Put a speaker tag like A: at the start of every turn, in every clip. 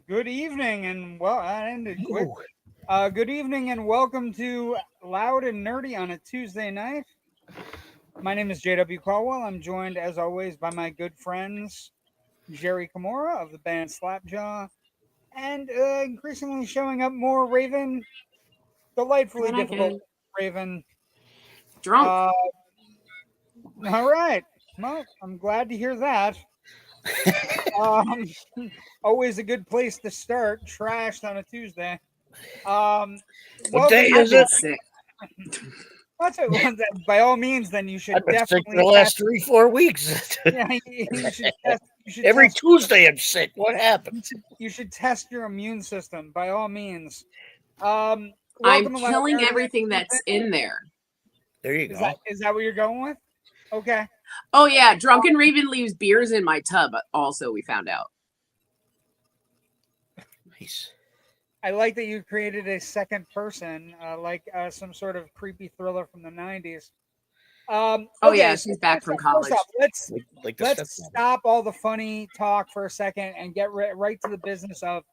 A: Good evening, and well, that ended quick.
B: Ooh,
A: Good evening, and welcome to Loud and Nerdy on a Tuesday night. My name is JW Colwell. I'm joined, as always, by my good friends Jerry Kamora of the band Slapjaw, and increasingly showing up more Raven, delightfully
C: When I
A: difficult
C: can
A: Raven.
C: drunk.
A: Uh, all right. Well, I'm glad to hear that. Um, always a good place to start. Trashed on a Tuesday. Um,
B: what day
A: welcome.
C: I've
B: is
C: been
B: it?
C: sick.
A: That's it. By all means, then you
B: I've
A: should
B: been sick for
A: definitely
B: the
A: test.
B: last 3-4 weeks.
A: Yeah, you should test. You should
B: Every
A: test.
B: Tuesday I'm sick. What happened?
A: You should test your immune system. By all means.
C: I'm
A: Welcome to Loud
C: killing
A: Nerdy.
C: everything that's in there.
B: There you
A: Is
B: go.
A: that what you're going with? Okay.
C: Oh yeah, Drunken Raven leaves beers in my tub. Also, we found out.
B: Nice.
A: I like that you created a second person, like some sort of creepy thriller from the '90s.
C: Oh
A: Okay,
C: yeah,
A: so
C: she's back from
A: first
C: college.
A: off,
B: Like the
A: let's
B: stepmom.
A: stop all the funny talk for a second and get right to the business of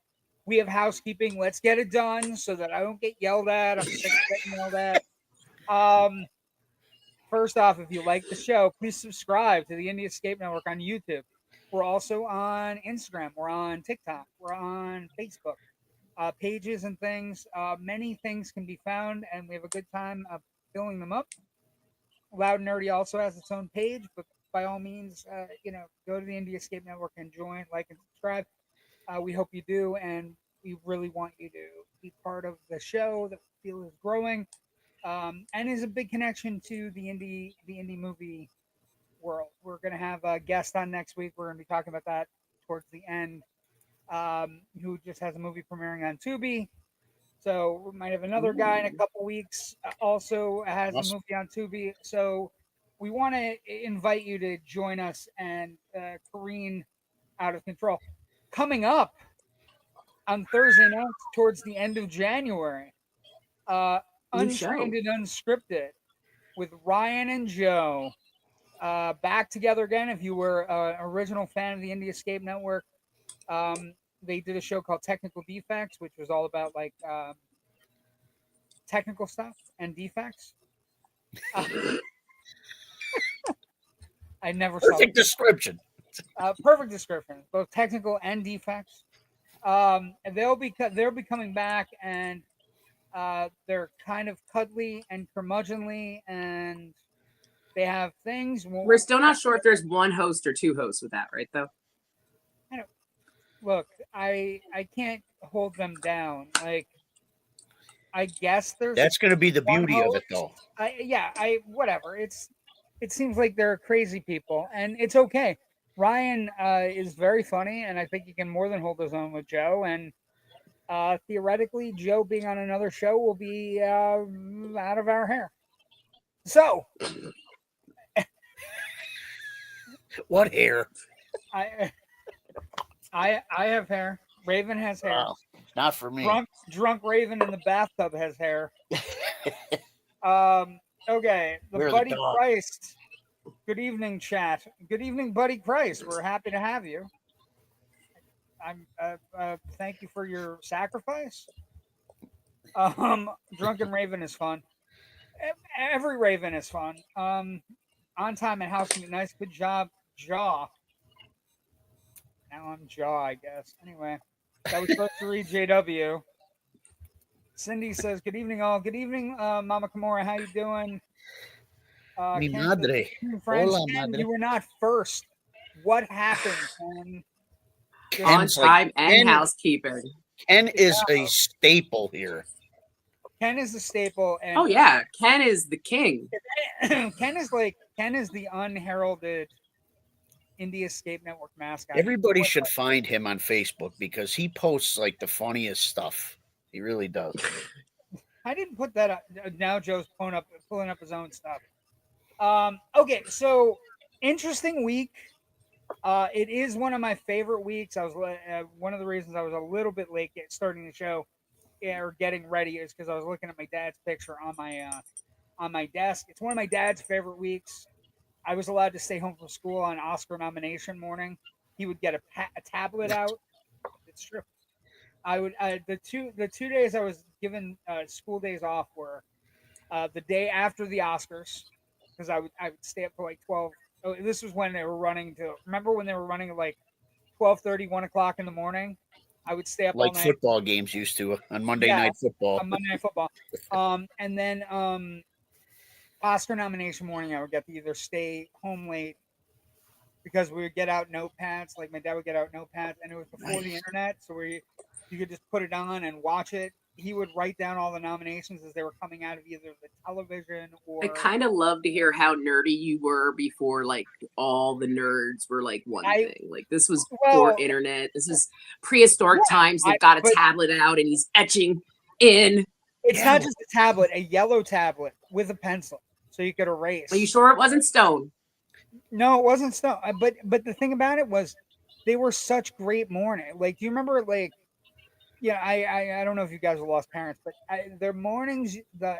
A: we have housekeeping. Let's get it done so that I don't get yelled at. I'm sick of getting yelled at. Um, First off, if you like the show, please subscribe to the Indie Escape Network on YouTube. We're also on Instagram. We're on TikTok. We're on Facebook. Pages and things. Many things can be found, and we have a good time filling them up. Loud and Nerdy also has its own page, but by all means, go to the Indie Escape Network and join, like, and subscribe. We hope you do, and we really want you to be part of the show that we feel is growing, and is a big connection to the indie movie world. We're going to have a guest on next week. We're going to be talking about that towards the end, who just has a movie premiering on Tubi. So we might have another guy in a couple weeks. Also has a
B: Awesome.
A: movie on Tubi. So we want to invite you to join us and careen out of control. Coming up on Thursday night, towards the end of January, uh,
C: New show.
A: Untrained and Unscripted with Ryan and Joe. Back together again. If you were an original fan of the Indie Escape Network, they did a show called Technical Defects, which was all about like technical stuff and defects. I never saw
B: Perfect description.
A: perfect description, both technical and defects. And they'll be coming back, and they're kind of cuddly and curmudgeonly, and they have things.
C: We're still not sure if there's one host or two hosts with that, right? Though.
A: Look, I can't hold them down. Like, I guess there's
B: That's going to be the
A: one
B: beauty of it,
A: host.
B: though.
A: Whatever. It seems like they're crazy people, and it's okay. Ryan is very funny, and I think he can more than hold his own with Joe. And theoretically, Joe being on another show will be out of our hair. So,
B: What hair?
A: I I have hair. Raven has hair.
B: Wow. Not for me.
A: Drunk Raven in the bathtub has hair. Okay,
B: We're the
A: Buddy
B: dog.
A: Christ. Good evening, chat. Good evening, Buddy Christ. We're happy to have you. I'm thank you for your sacrifice. Drunken Raven is fun. Every Raven is fun. On time and housekeeping, nice, good job, Jaw. Now I'm Jaw, I guess. Anyway, that was supposed to read JW. Cindy says, "Good evening, all. Good evening, Mama Kamora. How you doing?"
B: Mi
A: Ken
B: madre.
A: says, friends,
B: Hola,
A: Ken,
B: madre.
A: you were not first. What happened, Ken?
C: On
B: Ken's
C: time
B: like,
C: and housekeeping.
B: Ken is a staple here.
A: Ken is the staple, and
C: Oh yeah, Ken is the king.
A: Ken is the unheralded Indie Escape Network mascot.
B: Everybody should find him on Facebook because he posts like the funniest stuff. He really does.
A: I didn't put that up. Now Joe's pulling up his own stuff. Okay, so interesting week. It is one of my favorite weeks. I was one of the reasons I was a little bit late starting the show, or getting ready, is because I was looking at my dad's picture on my desk. It's one of my dad's favorite weeks. I was allowed to stay home from school on Oscar nomination morning. He would get a tablet out. It's true. the 2 days I was given school days off were the day after the Oscars, because I would stay up for like 12. Oh, this was when they were running to. Remember when they were running at like 12:30, 1 o'clock in the morning? I would stay up all
B: Like
A: night.
B: football games used to on Monday
A: Yeah,
B: Night Football.
A: on Monday Night Football. And then Oscar nomination morning, I would get to either stay home late because we would get out notepads. Like my dad would get out notepads, and it was before the
B: Nice.
A: internet, so you could just put it on and watch it. He would write down all the nominations as they were coming out of either the television
C: I
A: or.
C: kind of love to hear how nerdy you were before, like all the nerds were like one thing. Like this was before
A: Well,
C: internet. This is prehistoric
A: yeah,
C: times. They've got a
A: but
C: tablet out and he's etching in.
A: it's
B: Yeah.
A: not just a tablet, a yellow tablet with a pencil, so you could erase.
C: Are you sure it wasn't stone?
A: No, it wasn't snow. But the thing about it was, they were such great morning. Like, do you remember? Like, yeah, I don't know if you guys have lost parents, but their mornings, the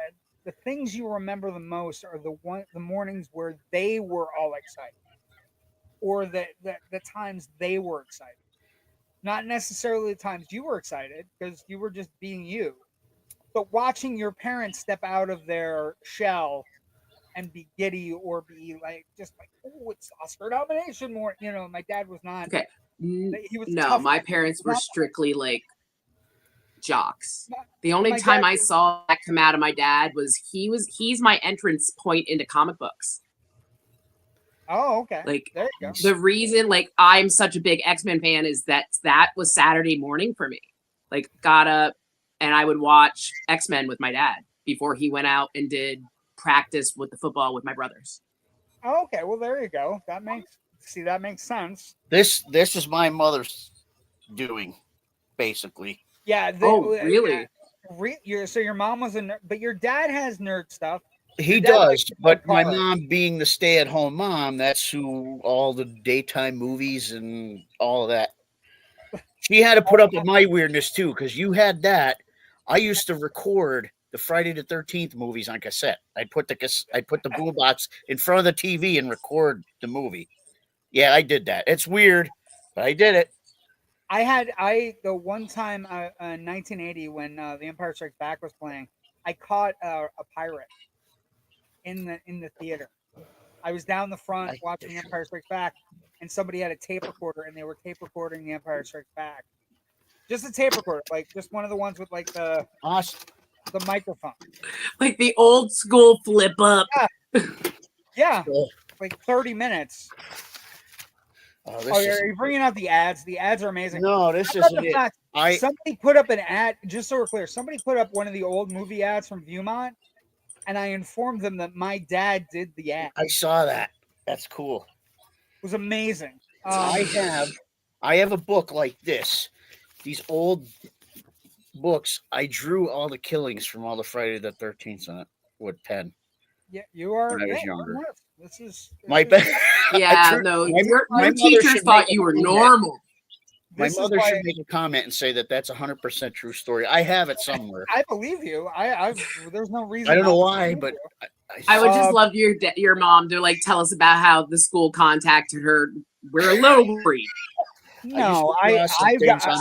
A: things you remember the most are the mornings where they were all excited, or the times they were excited. Not necessarily the times you were excited because you were just being you, but watching your parents step out of their shell and be giddy or be like just like, oh, it's Oscar nomination more. My dad was not.
C: Okay.
A: He was a
C: No,
A: tough
C: my
A: guy.
C: parents were strictly like jocks.
A: My-
C: The only
A: my
C: time
A: dad
C: I
A: was-
C: saw that come out of my dad was he's my entrance point into comic books.
A: Oh, okay.
C: Like
A: There you go.
C: the reason like I'm such a big X-Men fan is that was Saturday morning for me. Like got up and I would watch X-Men with my dad before he went out and did practice with the football with my brothers.
A: Oh, okay. Well, there you go. That makes sense.
B: This is my mother's doing, basically.
A: Yeah.
C: Really?
A: So your mom was a nerd, but your dad has nerd stuff.
B: He
A: Your dad likes
B: does,
A: to
B: but
A: play
B: my
A: cards.
B: mom, being the stay-at-home mom, that's who all the daytime movies and all of that. She had to put up with my weirdness too, because you had that. I used to record the Friday the 13th movies on cassette. I'd put the boombox in front of the TV and record the movie. Yeah, I did that. It's weird, but I did it.
A: The one time in 1980 when The Empire Strikes Back was playing, I caught a pirate in the theater. I was down the front watching The Empire Strikes Back, and somebody had a tape recorder, and they were tape recording The Empire Strikes Back. Just a tape recorder, like just one of the ones with like the microphone.
C: Like the old school flip up.
A: Yeah, like 30 minutes. Are you bringing out the ads? The ads are amazing.
B: No, this isn't it.
A: Somebody put up an ad, just so we're clear, somebody put up one of the old movie ads from Viewmont, and I informed them that my dad did the ad.
B: I saw that. That's cool.
A: It was amazing.
B: I have a book like this. These old books. I drew all the killings from all the Friday the 13th on it with pen.
A: Yeah, you are.
B: When I was younger.
A: This is
C: Yeah, your teachers thought you were normal.
B: My mother should make a comment and say that that's 100% true story. I have it somewhere.
A: I believe you. There's no reason.
B: I don't know why, but
C: I would just love your mom to like tell us about how the school contacted her. We're a little worried.
A: No,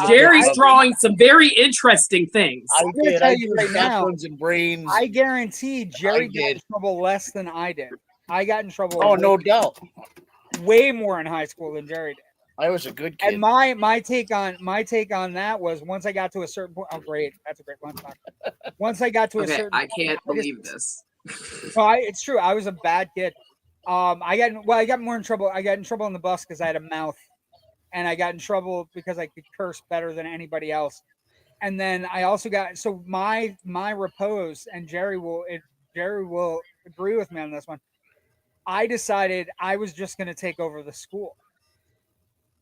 C: Jerry's drawing some very interesting things.
A: I'm going to tell you right now.
B: And brains.
A: I guarantee Jerry got in trouble less than I did. I got in trouble.
B: Oh, no doubt.
A: Way more in high school than Jerry did.
B: I was a good kid.
A: And my take on that was once I got to a certain point. Oh, great! That's a great one. Once I got to a certain,
C: I can't believe this.
A: It's true. I was a bad kid. I got more in trouble. I got in trouble on the bus because I had a mouth, and I got in trouble because I could curse better than anybody else. And then I also got my repose, and Jerry will agree with me on this one. I decided I was just going to take over the school.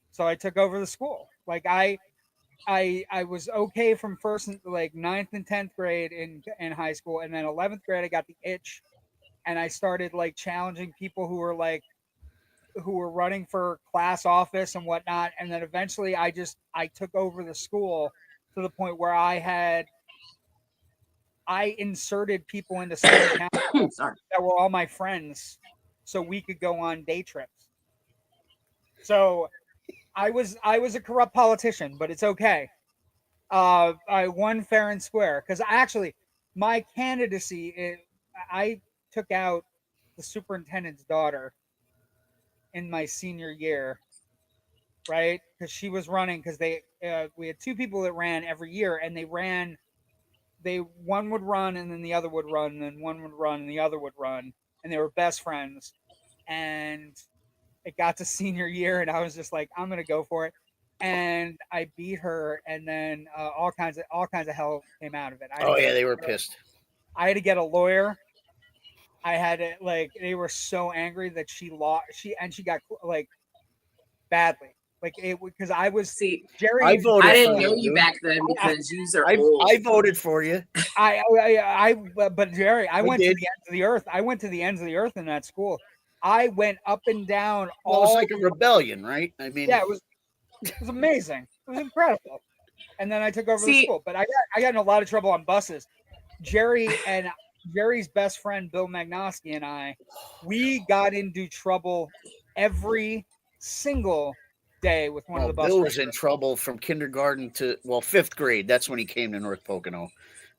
A: So I took over the school. Like I was okay from first, like 9th and 10th grade in high school. And then 11th grade, I got the itch, and I started like challenging people who were running for class office and whatnot. And then eventually I took over the school to the point where I inserted people into student council that were all my friends, so we could go on day trips. So I was a corrupt politician, but it's okay. I won fair and square because actually my candidacy, I took out the superintendent's daughter in my senior year, right? Because she was running because we had two people that ran every year, and they one would run and then the other would run, and then one would run and the other would run, and they were best friends. And it got to senior year, and I was just like, I'm gonna go for it. And I beat her, and then all kinds of hell came out of it.
B: Oh yeah, they were pissed.
A: I had to get a lawyer. I had to they were so angry that she lost. She got like badly. Like it because I was
C: See,
A: Jerry.
B: I voted
C: I didn't
B: for
C: know
B: you,
C: you
B: dude.
C: back then because you are old.
B: I voted for you.
A: But Jerry, I went to
B: did.
A: the ends of the earth. I went to the ends of the earth in that school. I went up and down
B: Well, it was like a rebellion, right? I mean,
A: yeah, it was amazing. It was incredible. And then I took over the school, but I got in a lot of trouble on buses. Jerry's best friend Bill Magnoski and I, we got into trouble every single day with one of the bus
B: Bill was
A: drivers.
B: in trouble from kindergarten to 5th grade. That's when he came to North Pocono.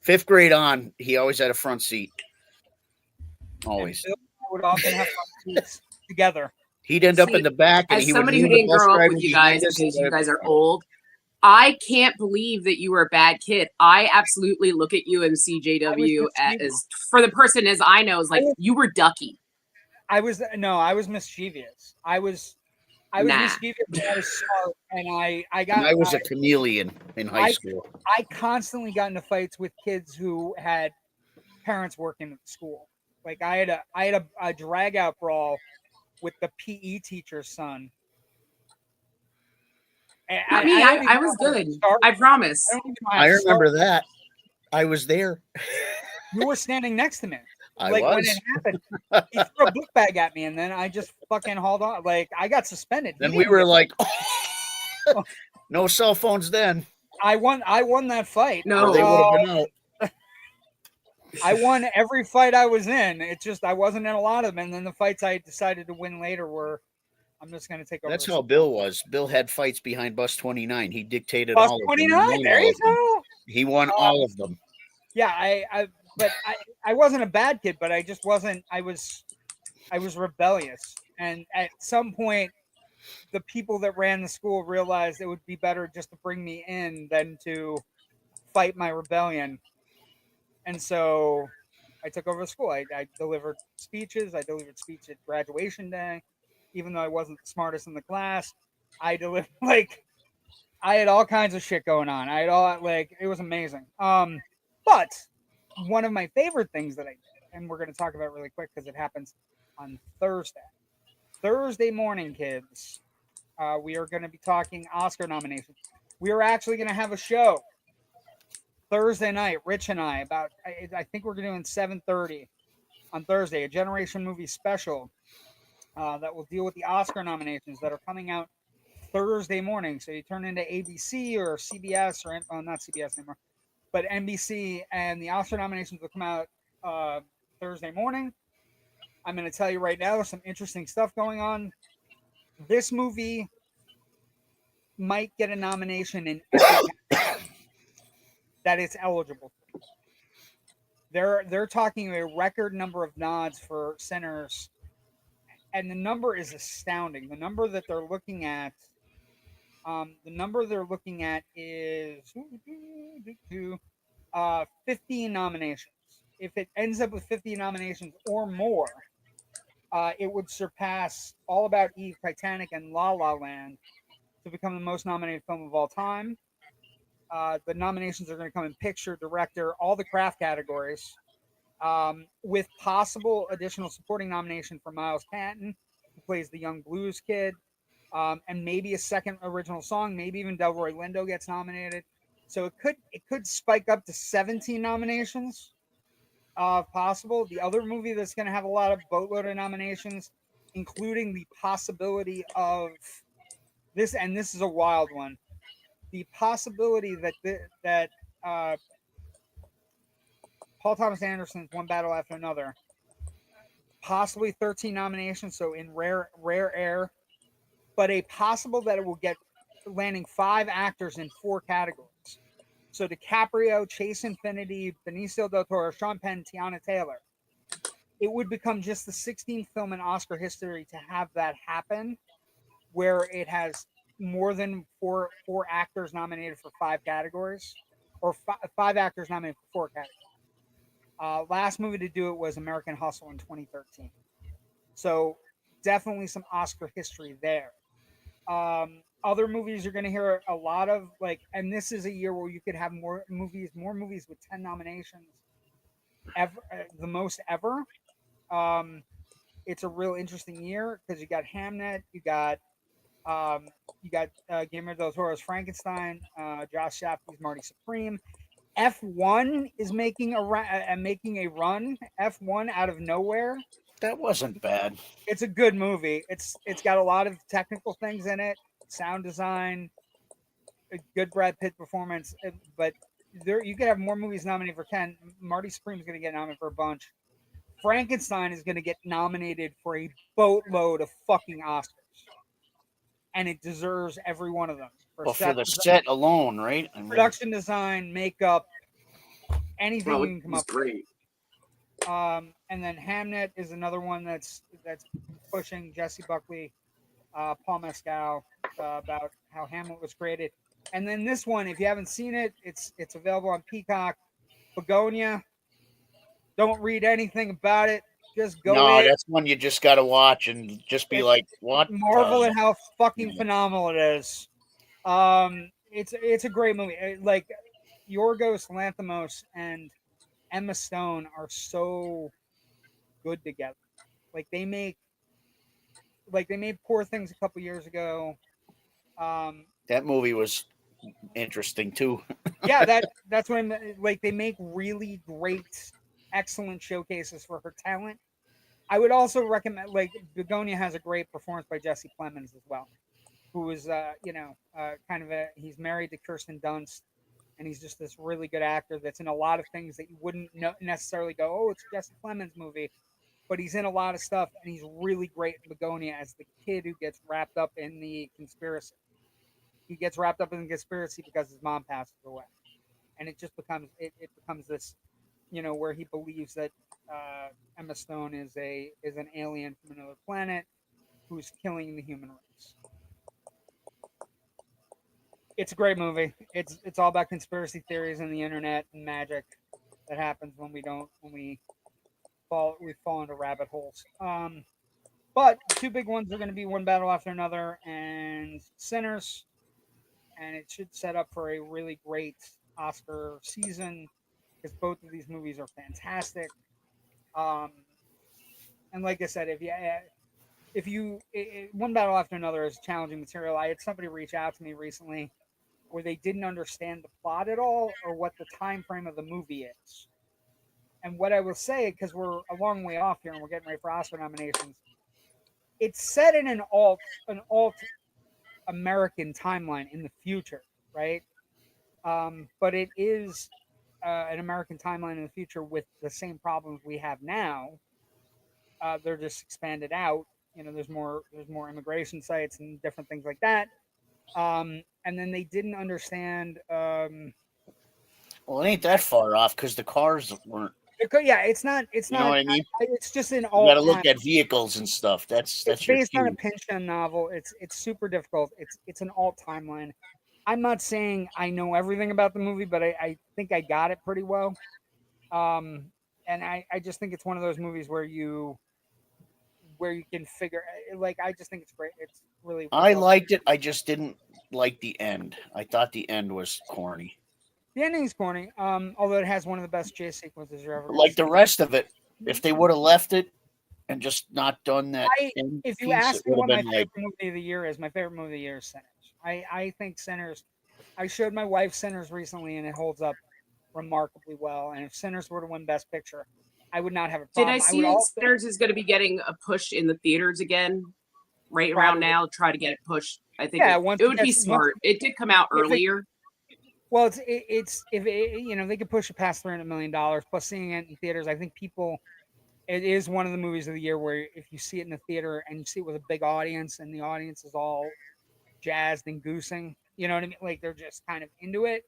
B: 5th grade on, he always had a front seat. Always.
A: And Bill would often have front seats together.
B: He'd end up in the back, and
C: as
B: he would
C: somebody who
B: leave the
C: didn't
B: bus
C: grow up
B: driver
C: with you
B: behind
C: guys
B: us.
C: because you guys are old, I can't believe that you were a bad kid. I absolutely look at you and see JW as, for the person as I know, is like you were ducky.
A: I was mischievous. I was mischievous, but I was smart, and I
B: was a chameleon in high school.
A: I constantly got into fights with kids who had parents working at the school. Like I had a drag out brawl with the PE teacher's son.
C: Not me. I was good. I promise.
B: I remember that. I was there.
A: You were standing next to me.
B: I
A: was.
B: When
A: it happened, he threw a book bag at me, and then I just fucking hauled on. Like I got suspended.
B: Then we were like, no cell phones. Then
A: I won that fight.
C: No,
B: they would have been out.
A: I won every fight I was in. It's just I wasn't in a lot of them, and then the fights I decided to win later were, I'm just going to take over.
B: That's how Bill was. Bill had fights behind Bus 29. He dictated
A: Bus
B: all of them.
A: 29. There you go.
B: He won all of them.
A: Yeah, I wasn't a bad kid, but I just wasn't. I was rebellious, and at some point, the people that ran the school realized it would be better just to bring me in than to fight my rebellion. And so I took over the school. I delivered speeches. I delivered speech at graduation day, even though I wasn't the smartest in the class. I delivered I had all kinds of shit going on. I had it was amazing. But one of my favorite things that I did, and we're going to talk about really quick because it happens on Thursday morning, kids. We are going to be talking Oscar nominations. We are actually going to have a show Thursday night, Rich and I, I think we're doing 7:30 on Thursday, a Generation Movie special that will deal with the Oscar nominations that are coming out Thursday morning. So you turn into ABC or CBS or not CBS anymore, but NBC, and the Oscar nominations will come out Thursday morning. I'm going to tell you right now, there's some interesting stuff going on. This movie might get a nomination in that it's eligible for. They're talking a record number of nods for centers, and the number is astounding. The number that they're looking at, is 15 nominations. If it ends up with 50 nominations or more, it would surpass All About Eve, Titanic, and La La Land to become the most nominated film of all time. The nominations are going to come in picture, director, all the craft categories, with possible additional supporting nomination for Miles Canton, who plays the young blues kid, and maybe a second original song. Maybe even Delroy Lindo gets nominated. So it could spike up to 17 nominations, possible. The other movie that's going to have a lot of boatload of nominations, including the possibility of this, and this is a wild one. The possibility that Paul Thomas Anderson's One Battle After Another, possibly 13 nominations, so in rare air, but a possible that it will get landing 5 actors in 4 categories. So DiCaprio, Chase Infinity, Benicio del Toro, Sean Penn, Tiana Taylor. It would become just the 16th film in Oscar history to have that happen, where it has more than four actors nominated for 5 categories, or five actors nominated for 4 categories. Last movie to do it was American Hustle in 2013. So definitely some Oscar history there. Other movies you're going to hear a lot of, like, and this is a year where you could have more movies with 10 nominations ever, the most ever. It's a real interesting year because you got Hamnet, you got Guillermo del Toro's Frankenstein, Josh Safdie's Marty Supreme. F1 is making a run. F1 out of nowhere.
B: That wasn't bad.
A: It's a good movie. It's got a lot of technical things in it, sound design, a good Brad Pitt performance. But there, you could have more movies nominated for 10. Marty Supreme is going to get nominated for a bunch. Frankenstein is going to get nominated for a boatload of fucking Oscars, and it deserves every one of them.
B: For the set alone, right? I mean,
A: production design, makeup, anything you can come up
C: great.
A: with. And then Hamnet is another one that's pushing Jesse Buckley, Paul Mescal, about how Hamlet was created. And then this one, if you haven't seen it, it's available on Peacock. Begonia. Don't read anything about it. Just go.
B: No, that's one you just got to watch and just be like, "What?"
A: Marvel at how fucking phenomenal it is. It's a great movie. Like Yorgos Lanthimos and Emma Stone are so good together. Like they made Poor Things a couple years ago.
B: That movie was interesting too.
A: Yeah, that's when like they make really great, excellent showcases for her talent. I would also recommend, like, Begonia has a great performance by Jesse Plemons as well, who is he's married to Kirsten Dunst, and he's just this really good actor that's in a lot of things that you wouldn't necessarily go, oh, it's Jesse Plemons movie, but he's in a lot of stuff, and he's really great in Begonia as the kid who gets wrapped up in the conspiracy. He gets wrapped up in the conspiracy because his mom passes away, and it just becomes this, where he believes that Emma Stone is an alien from another planet who's killing the human race. It's a great movie. It's all about conspiracy theories and the internet and magic that happens when we fall into rabbit holes. But two big ones are going to be One Battle After Another and Sinners, and it should set up for a really great Oscar season because both of these movies are fantastic. And like I said, if you One Battle After Another is challenging material. I had somebody reach out to me recently where they didn't understand the plot at all or what the time frame of the movie is. And what I will say, because we're a long way off here and we're getting ready for Oscar nominations, it's set in an alt American timeline in the future, right? But it is an American timeline in the future with the same problems we have now. They're just expanded out. There's more immigration sites and different things like that. And then they didn't understand.
B: Well, it ain't that far off because the cars weren't.
A: Yeah, it's not. It's
B: You
A: not.
B: know what I mean?
A: It's just in
B: You
A: all.
B: got to look at vehicles and stuff. That's
A: It's
B: your
A: based on a
B: cue.
A: Pynchon novel. It's super difficult. It's an alt timeline. I'm not saying I know everything about the movie, but I think I got it pretty well. And I just think it's one of those movies where you can figure, like, I just think it's great. It's really.
B: I liked it. I just didn't like the end. I thought the end was corny.
A: The ending's corny. Although it has one of the best chase sequences you're ever going to
B: Like
A: see.
B: the rest of it, if they would have left it and just not done that,
A: if you
B: piece,
A: ask me what my
B: like,
A: favorite movie of the year is, my favorite movie of the year is Sinners. I think Sinners. I showed my wife Sinners recently, and it holds up remarkably well. And if Sinners were to win Best Picture, I would not have a
C: Did
A: problem.
C: I see Sinners is going to be getting a push in the theaters again right around now? Try to get it pushed. I think it would be smart. It did come out earlier.
A: Well, it's if it, they could push it past $300 million plus seeing it in theaters. I think it is one of the movies of the year where if you see it in the theater and you see it with a big audience and the audience is all jazzed and goosing, you know what I mean? Like they're just kind of into it.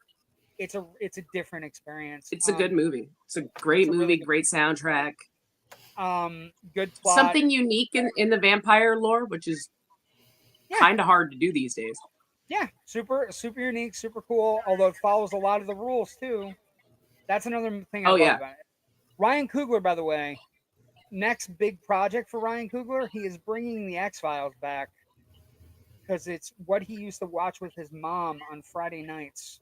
A: it's a different experience.
C: It's a good movie. It's a great movie,
A: really
C: great soundtrack.
A: Good plot.
C: Something unique in the vampire lore, which is kind of hard to do these days.
A: Yeah, super unique, super cool. Although it follows a lot of the rules too. That's another thing I love about it. Ryan Coogler, by the way, next big project for Ryan Coogler, he is bringing the X-Files back because it's what he used to watch with his mom on Friday nights.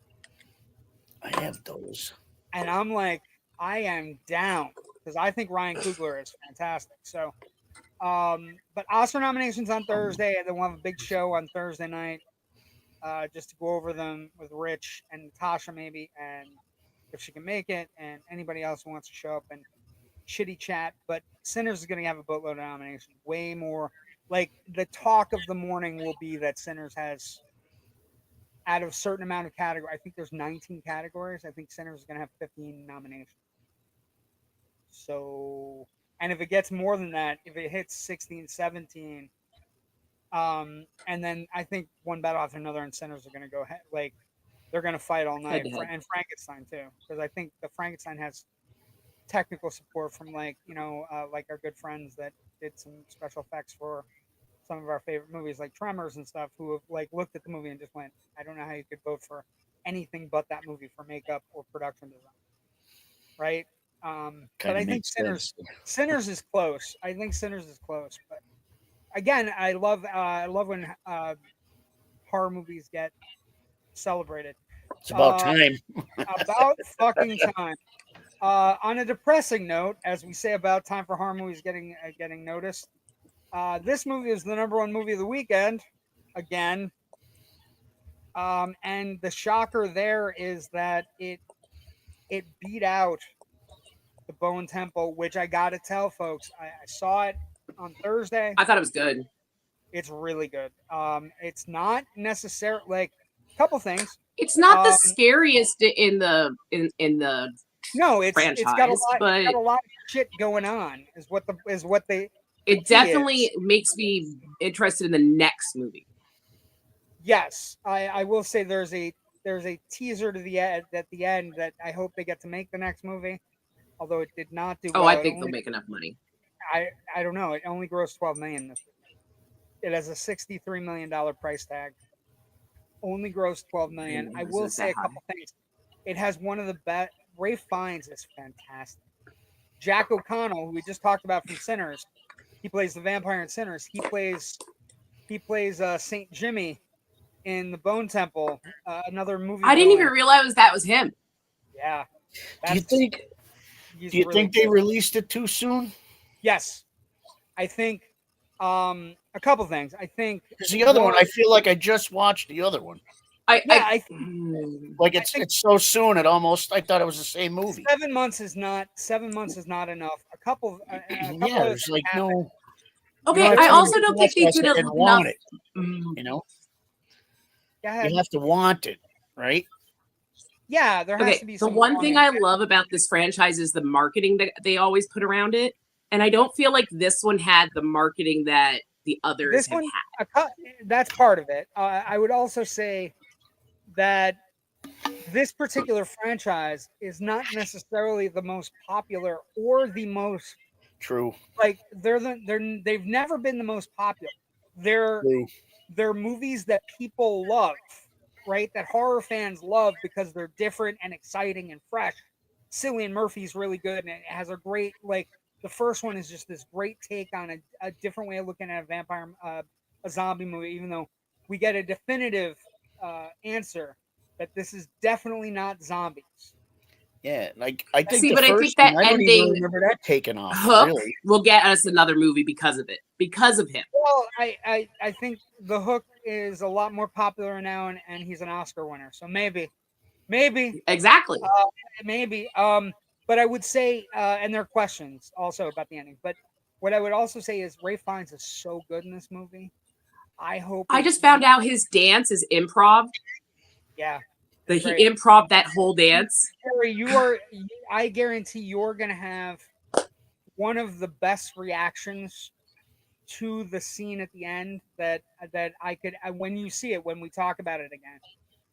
B: I have those.
A: And I'm like, I am down because I think Ryan Coogler is fantastic. So, but Oscar nominations on Thursday, and then we'll have a big show on Thursday night just to go over them with Rich and Tasha maybe, and if she can make it, and anybody else who wants to show up and shitty chat. But Sinners is going to have a boatload of nominations, way more. Like the talk of the morning will be that Sinners has, out of a certain amount of categories, I think there's 19 categories. I think Sinners is going to have 15 nominations. So, and if it gets more than that, if it hits 16, 17, and then I think one battle after another and Sinners are going to go ahead, like they're going to fight all night, and Frankenstein too, because I think the Frankenstein has technical support from like like our good friends that did some special effects for some of our favorite movies like Tremors and stuff, who have like looked at the movie and just went, I don't know how you could vote for anything but that movie for makeup or production design, right? But I think Sinners is close. I think Sinners is close, but again, I love when horror movies get celebrated.
B: It's about time.
A: About fucking time. On a depressing note, as we say about time for horror movies getting noticed, this movie is the #1 movie of the weekend again. And the shocker there is that it beat out The Bone Temple, which I gotta tell folks, I saw it on Thursday.
C: I thought it was good.
A: It's really good. It's not necessarily like a couple things.
C: It's not the scariest in the
A: no,
C: franchise,
A: it's got a lot,
C: but
A: it's got a lot of shit going on. Is what they.
C: It definitely makes me interested in the next movie.
A: Yes, I will say there's a teaser to the end at the end that I hope they get to make the next movie, although it did not do.
C: Oh,
A: well.
C: I think they'll make enough money.
A: I don't know. It only grossed $12 million this week. It has a $63 million price tag. Only grossed $12 million. I will say a couple things. It has one of the best. Ralph Fiennes is fantastic. Jack O'Connell, who we just talked about from Sinners, he plays the vampire in Sinners. He plays Saint Jimmy in The Bone Temple, another movie.
C: I didn't even realize that was him.
A: Yeah.
B: Do you think they released it too soon?
A: Yes. I think a couple things. I think
B: because the other one, I feel like I just watched the other one. It's so soon. I thought it was the same movie.
A: 7 months is not enough. A couple
B: there's like no.
C: Okay, I also don't think they did enough.
B: Want it, you know. You have to want it, right?
A: Yeah, there has to be.
C: The one thing I love about this franchise is the marketing that they always put around it, and I don't feel like this one had the marketing that the others have had.
A: That's part of it. I would also say that this particular franchise is not necessarily the most popular or the most
B: true.
A: Like they've never been the most popular. They're movies that people love, right? That horror fans love because they're different and exciting and fresh. Cillian Murphy's really good, and it has a great the first one is just this great take on a different way of looking at a vampire, a zombie movie. Even though we get a definitive answer that this is definitely not zombies.
B: Yeah, like I think.
C: See, but I think that ending.
B: I don't remember that taking off.
C: Hook
B: really.
C: Will get us another movie because of it, because of him.
A: Well, I think The Hook is a lot more popular now, and he's an Oscar winner. So maybe
C: exactly,
A: maybe. But I would say, and there are questions also about the ending. But what I would also say is Ralph Fiennes is so good in this movie. I hope.
C: I just found out his dance is improv.
A: Yeah.
C: That he improv that whole dance.
A: Harry, I guarantee you're going to have one of the best reactions to the scene at the end that I could, when you see it, when we talk about it again,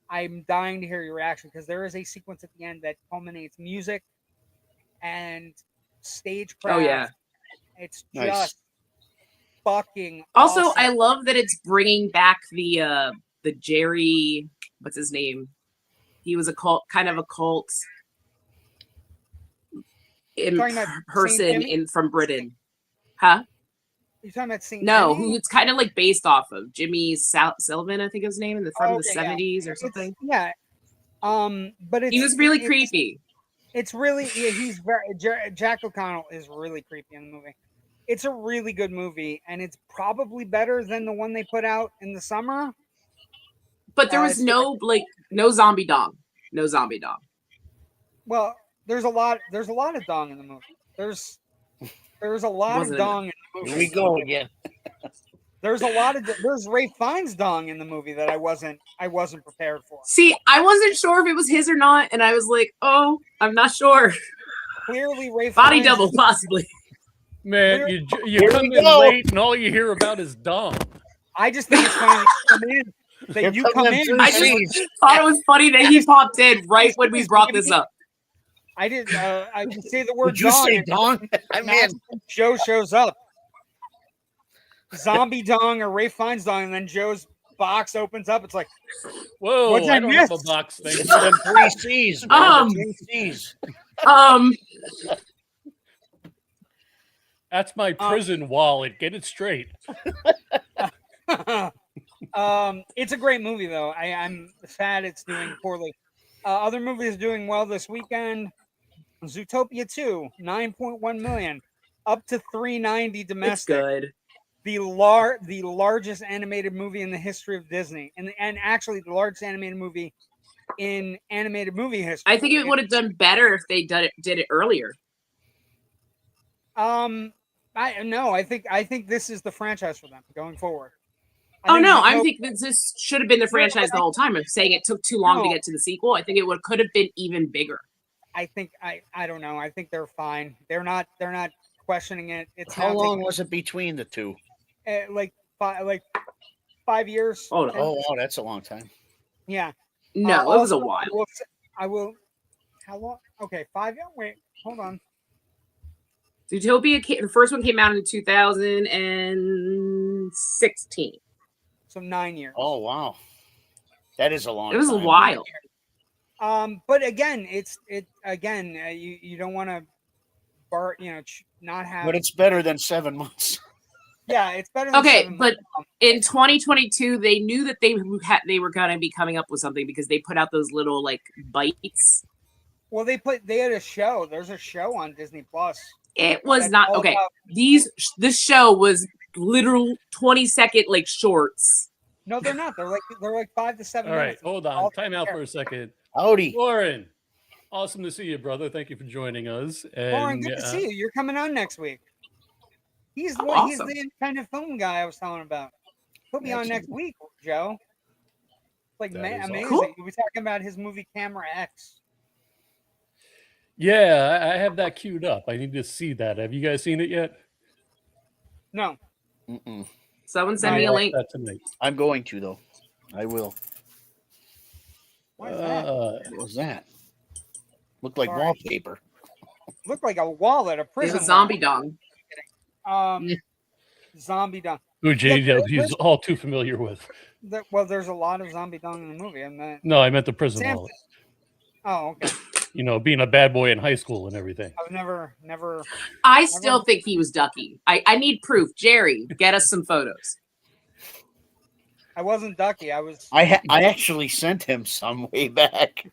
A: I'm dying to hear your reaction because there is a sequence at the end that culminates music and stagecraft.
C: Oh yeah.
A: It's
B: Nice.
A: just fucking
C: Also,
A: awesome.
C: I love that it's bringing back the Jerry. What's his name? He was a cult
A: Talking about
C: person
A: Saint Jimmy?
C: from Britain. Huh?
A: You're talking about Saint
C: No,
A: Jimmy?
C: who it's kind of like based off of Jimmy Sullivan, I think his name, from the 70s or something.
A: Yeah. But
C: He was really creepy.
A: It's really he's very Jack O'Connell is really creepy in the movie. It's a really good movie, and it's probably better than the one they put out in the summer.
C: But there was no zombie dong. No zombie dong.
A: Well, there's a lot of dong in the movie. There's a lot of dong in the movie.
B: Here we go again.
A: There's Ray Fiennes dong in the movie that I wasn't prepared for.
C: See, I wasn't sure if it was his or not, and I was like, oh, I'm not sure.
A: Clearly, Ray
C: Body
A: Fiennes,
C: double, possibly.
D: Man, you come in late and all you hear about is dong.
A: I just think it's funny that you come in. That you come in.
C: I just thought it was funny that he popped in right when we brought this up.
A: I did. I did say the word
B: Did you
A: dong.
B: say dong? I mean,
A: Joe shows up. Zombie dong or Ray Fiennes dong, and then Joe's box opens up. It's like,
D: whoa,
A: what'd
D: I don't have a box thing.
B: it's them 3 C's. Man. 3 C's.
D: That's my prison wallet. Get it straight.
A: It's a great movie though. I'm sad it's doing poorly. Other movies doing well this weekend. Zootopia 2, 9.1 million, up to 390 domestic.
C: It's good.
A: The largest animated movie in the history of Disney, and actually the largest animated movie in animated movie history.
C: I think it would have done better if they did it earlier.
A: I think this is the franchise for them going forward.
C: I think this should have been the franchise the whole time. I'm saying it took too long to get to the sequel. I think it could have been even bigger.
A: I think I don't know. I think they're fine. They're not questioning it. It's
B: How long was it between the two?
A: Like 5 years.
C: Oh no!
B: Oh, wow, that's a long time.
A: Yeah.
C: No, it was a while.
A: I will. How long? Okay, 5 years. Wait, hold on.
C: Zootopia, the first one came out in 2016.
A: So 9 years.
B: Oh, wow. That is a long time.
C: It was a while.
A: But again, you don't want to not have.
B: But it's better than 7 months.
A: Yeah, it's better than 7
C: but
A: months.
C: in 2022, they knew that they were going to be coming up with something because they put out those little like bites.
A: Well, they had a show. There's a show on Disney Plus.
C: It was not okay. This show was literal 20-second like shorts.
A: No, they're not. They're like 5 to 7
D: All right,
A: minutes.
D: hold on. Time out for a second.
B: Howdy.
D: Warren, awesome to see you, brother. Thank you for joining us. And,
A: Warren, good to see you. You're coming on next week. He's
C: awesome.
A: the independent film guy I was telling about. He'll be on next week, Joe. Like amazing.
C: Cool.
A: We'll be talking about his movie Kamora X.
D: Yeah, I have that queued up. I need to see that. Have you guys seen it yet?
A: No.
B: Mm-mm.
C: Someone send me a link.
B: I'm going to, though. I will.
A: What is that?
B: What was that? Looked like wallpaper.
A: Looked like a wall at a prison.
C: It's a zombie dong.
A: Zombie dong.
D: Who JW all too familiar with.
A: Well, there's a lot of zombie dong in the movie.
D: No, I meant the prison wallet.
A: Oh, okay.
D: You know, being a bad boy in high school and everything.
A: I was never.
C: I still think he was Ducky. I need proof. Jerry, get us some photos.
A: I wasn't Ducky. I was.
B: I actually sent him some way back.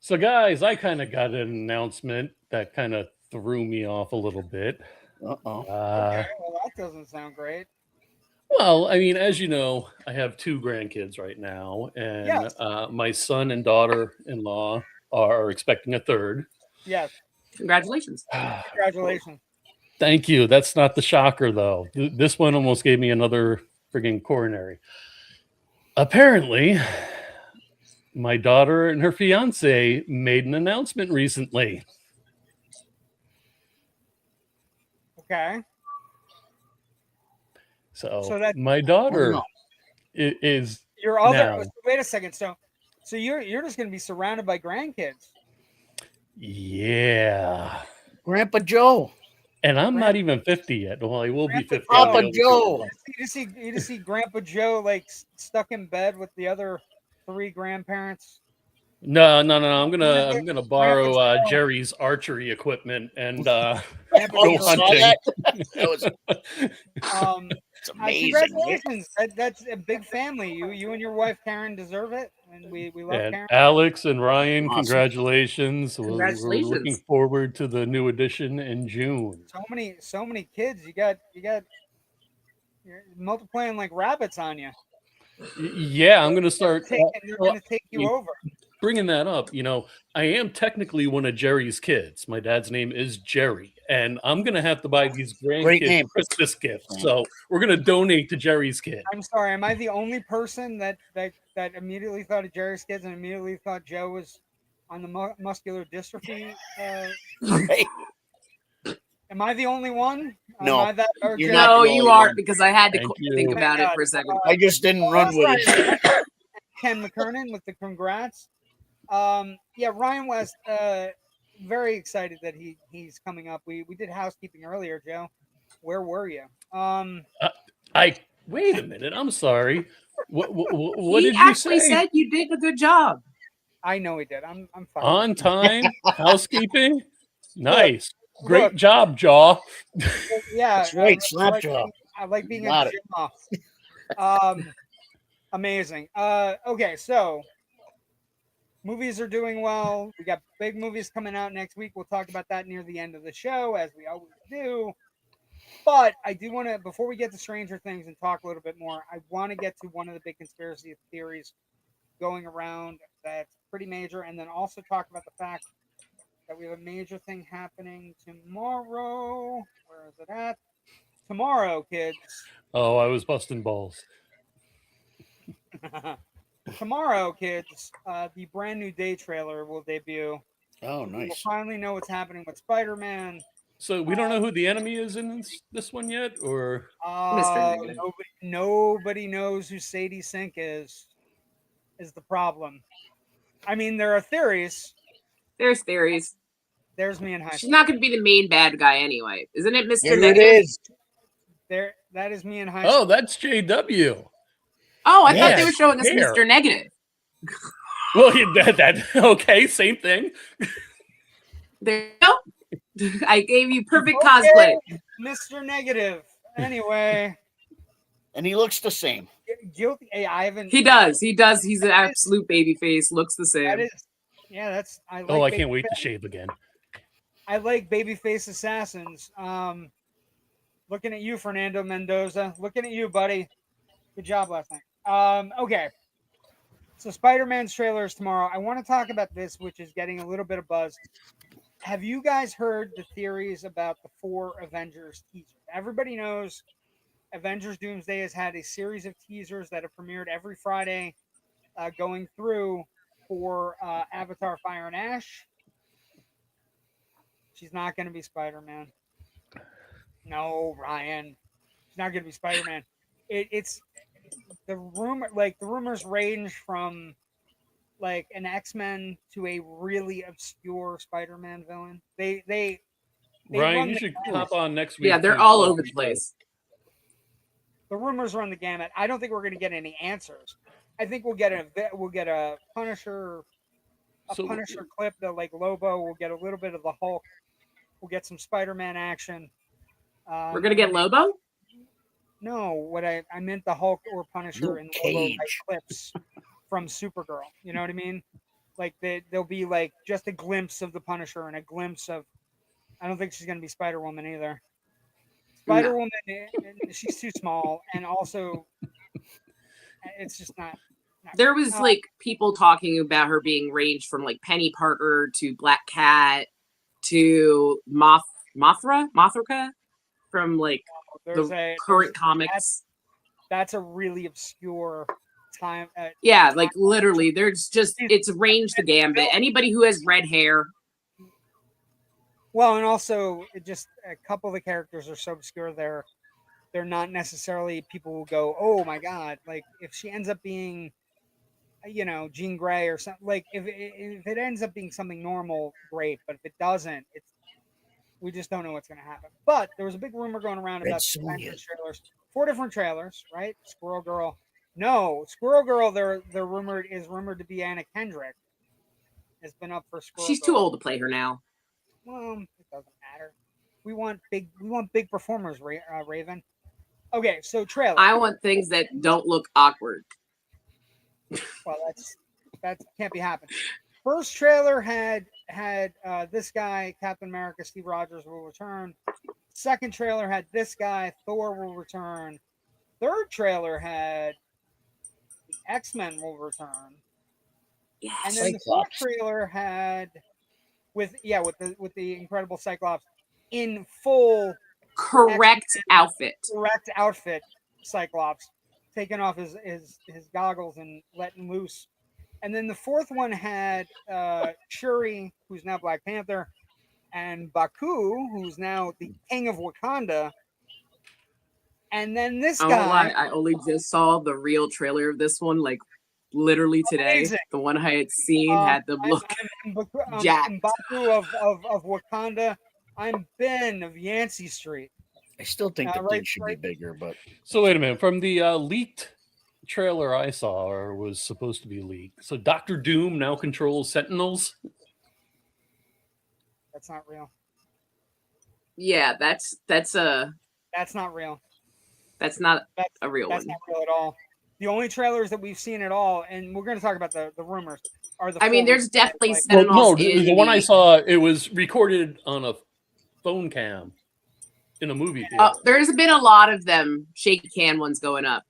D: So, guys, I kind of got an announcement that kind of threw me off a little bit.
B: Uh-oh.
A: Okay, well, that doesn't sound great.
D: Well, I mean, as you know, I have 2 grandkids right now, and
A: Yes.
D: My son and daughter-in-law are expecting a 3rd.
A: Yes.
C: Congratulations.
A: Congratulations.
D: Thank you. That's not the shocker, though. This one almost gave me another friggin' coronary. Apparently, my daughter and her fiance made an announcement recently.
A: Okay.
D: So
A: that
D: my daughter is
A: your other.
D: now.
A: Wait a second. So So you're just going to be surrounded by grandkids.
D: Yeah.
B: Grandpa Joe.
D: And I'm not even 50 yet. Well, I will be
A: Grandpa
D: 50.
A: Joe.
D: on the
B: Papa
D: other
B: Joe.
D: month.
A: You just see Grandpa Joe like stuck in bed with the other 3 grandparents.
D: No. I'm gonna borrow
A: Joe.
D: Jerry's archery equipment and
A: Grandpa
B: Oh,
D: go
B: you
A: Joe.
B: saw
D: hunting.
B: that? That was it's amazing. Yeah.
A: Congratulations! That's a big family. You and your wife Karen deserve it, and we love
D: And
A: Karen.
D: Alex and Ryan,
B: Awesome.
D: congratulations. We're
C: Congratulations.
D: looking forward to the new edition in June.
A: So many kids. You're multiplying like rabbits on you.
D: Yeah, I'm gonna start.
A: They're going to take you over.
D: Bringing that up, I am technically one of Jerry's kids. My dad's name is Jerry, and I'm gonna have to buy these
B: Great
D: grandkids
B: name.
D: Christmas gifts. So we're gonna donate to Jerry's kid.
A: I'm sorry. Am I the only person that immediately thought of Jerry's kids and immediately thought Joe was on the muscular dystrophy?
B: Right?
A: Am I the only one?
B: No,
A: Am I that, or
B: you're
A: Joe?
B: not
C: No,
B: the
C: you
B: only
C: aren't
B: one.
C: because I had to
D: Thank
C: think
D: you.
C: about it
A: God.
C: for a second.
B: I just didn't run with it.
A: Ken McKernan with the congrats. Yeah, Ryan West. Very excited that he's coming up. We did housekeeping earlier, Joe. Where were you?
D: I wait a minute. I'm sorry. What
C: He
D: did you
C: actually
D: say?
C: said you did a good job.
A: I know he did. I'm fine.
D: On time, housekeeping. Nice.
A: Look.
D: Great job, Jaw.
A: Yeah,
B: That's right, Slapjaw.
A: I like being
B: Got
A: a
B: it.
A: jaw. Amazing. Okay, so movies are doing well. We got big movies coming out next week. We'll talk about that near the end of the show, as we always do. But I do want to, before we get to Stranger Things and talk a little bit more, I want to get to one of the big conspiracy theories going around that's pretty major, and then also talk about the fact that we have a major thing happening tomorrow. Where is it at? Tomorrow, kids.
D: Oh, I was busting balls.
A: Tomorrow, kids, the brand new Day trailer will debut.
B: Oh,
A: We'll
B: nice.
A: finally know what's happening with Spider-Man.
D: So we don't know who the enemy is in this one yet, or
C: Mr. Negative.
A: Nobody knows who Sadie Sink is the problem. I mean, there are theories.
C: There's theories.
A: There's me in high
C: She's
A: school.
C: not going to be the main bad guy anyway, isn't it, Mr.
B: There it
C: Negative?
B: is.
A: That is me in high school.
D: oh, that's JW.
C: Oh, I thought they
D: Yes,
C: were showing us
D: here.
C: Mr. Negative.
D: Well, that okay, same thing.
C: There you go. I gave you perfect cosplay.
A: Mr. Negative. Anyway,
B: And he looks the same.
A: guilty. Hey, I haven't.
C: He does. He's an absolute baby face. Looks the
A: That
C: same.
A: is. Yeah, that's. I like.
D: Oh, I can't wait to shave again.
A: I like babyface assassins. Looking at you, Fernando Mendoza. Looking at you, buddy. Good job last night. Okay. So Spider-Man's trailer is tomorrow. I want to talk about this, which is getting a little bit of buzz. Have you guys heard the theories about the 4 Avengers teasers? Everybody knows Avengers Doomsday has had a series of teasers that have premiered every Friday going through for Avatar Fire and Ash. She's not going to be Spider-Man. No, Ryan. She's not going to be Spider-Man. It's the rumors range from like an X-Men to a really obscure Spider-Man villain. They
D: Ryan, you
A: run
D: should
A: the
D: hop on next week.
C: Yeah, they're
D: to
C: all
D: talk
C: over the
D: about-
C: place.
A: The rumors run the gamut. I don't think we're going to get any answers. I think we'll get a Punisher Punisher clip that like Lobo. We'll get a little bit of the Hulk. We'll get some Spider-Man action.
C: We're gonna get Lobo.
A: No, what I meant the Hulk or Punisher
B: Luke
A: in Lobo like
B: Cage.
A: clips from Supergirl. You know what I mean? Like there'll be like just a glimpse of the Punisher and a glimpse of. I don't think she's gonna be Spider-Woman either. Spider-Woman, she's too small, and also it's just not.
C: There was like people talking about her being ranged from like Penny Parker to Black Cat to Mothra from like the current comics.
A: That's a really obscure time.
C: Yeah, like literally, there's just it's ranged the gambit. Anybody who has red hair.
A: Well, and also it just a couple of the characters are so obscure they're not necessarily people who go, oh my god. Like if she ends up being Jean Grey or something. Like if it ends up being something normal, great. But if it doesn't, we just don't know what's going to happen. But there was a big rumor going around
B: Red
A: about
B: Sonja.
A: Avengers trailers. 4 different trailers, right? Squirrel Girl. No, Squirrel Girl. They're rumored to be Anna Kendrick. Has been up for Squirrel
C: She's
A: Girl.
C: too old to play her now.
A: Well, it doesn't matter. We want big performers, Raven. Okay, so trailer.
C: I want things that don't look awkward.
A: Well, that can't be happening. First trailer had this guy, Captain America, Steve Rogers will return. Second trailer had this guy, Thor will return. Third trailer had the X-Men will return.
C: Yes.
A: And then the fourth trailer had with the incredible Cyclops in full
C: correct outfit.
A: Correct outfit, Cyclops taking off his goggles and letting loose. And then the fourth one had Shuri, who's now Black Panther, and Baku, who's now the King of Wakanda. And then this guy.
C: I only just saw the real trailer of this one, like literally today.
A: Amazing.
C: The one I had seen had them look jacked.
A: Baku of Wakanda. I'm Ben of Yancey Street.
B: I still think the
A: right,
B: thing should be bigger, but
D: So wait a minute. From the leaked trailer I saw, or was supposed to be leaked, so Doctor Doom now controls Sentinels.
A: That's not real.
C: Yeah, that's
A: not real.
C: That's not a real one.
A: That's not real at all. The only trailers that we've seen at all, and we're going to talk about the rumors, are the.
C: I mean, there's definitely
A: like,
C: Sentinels.
D: Well, no, the one I saw, it was recorded on a phone cam in a movie theater.
C: There's been a lot of them shaky can ones going up.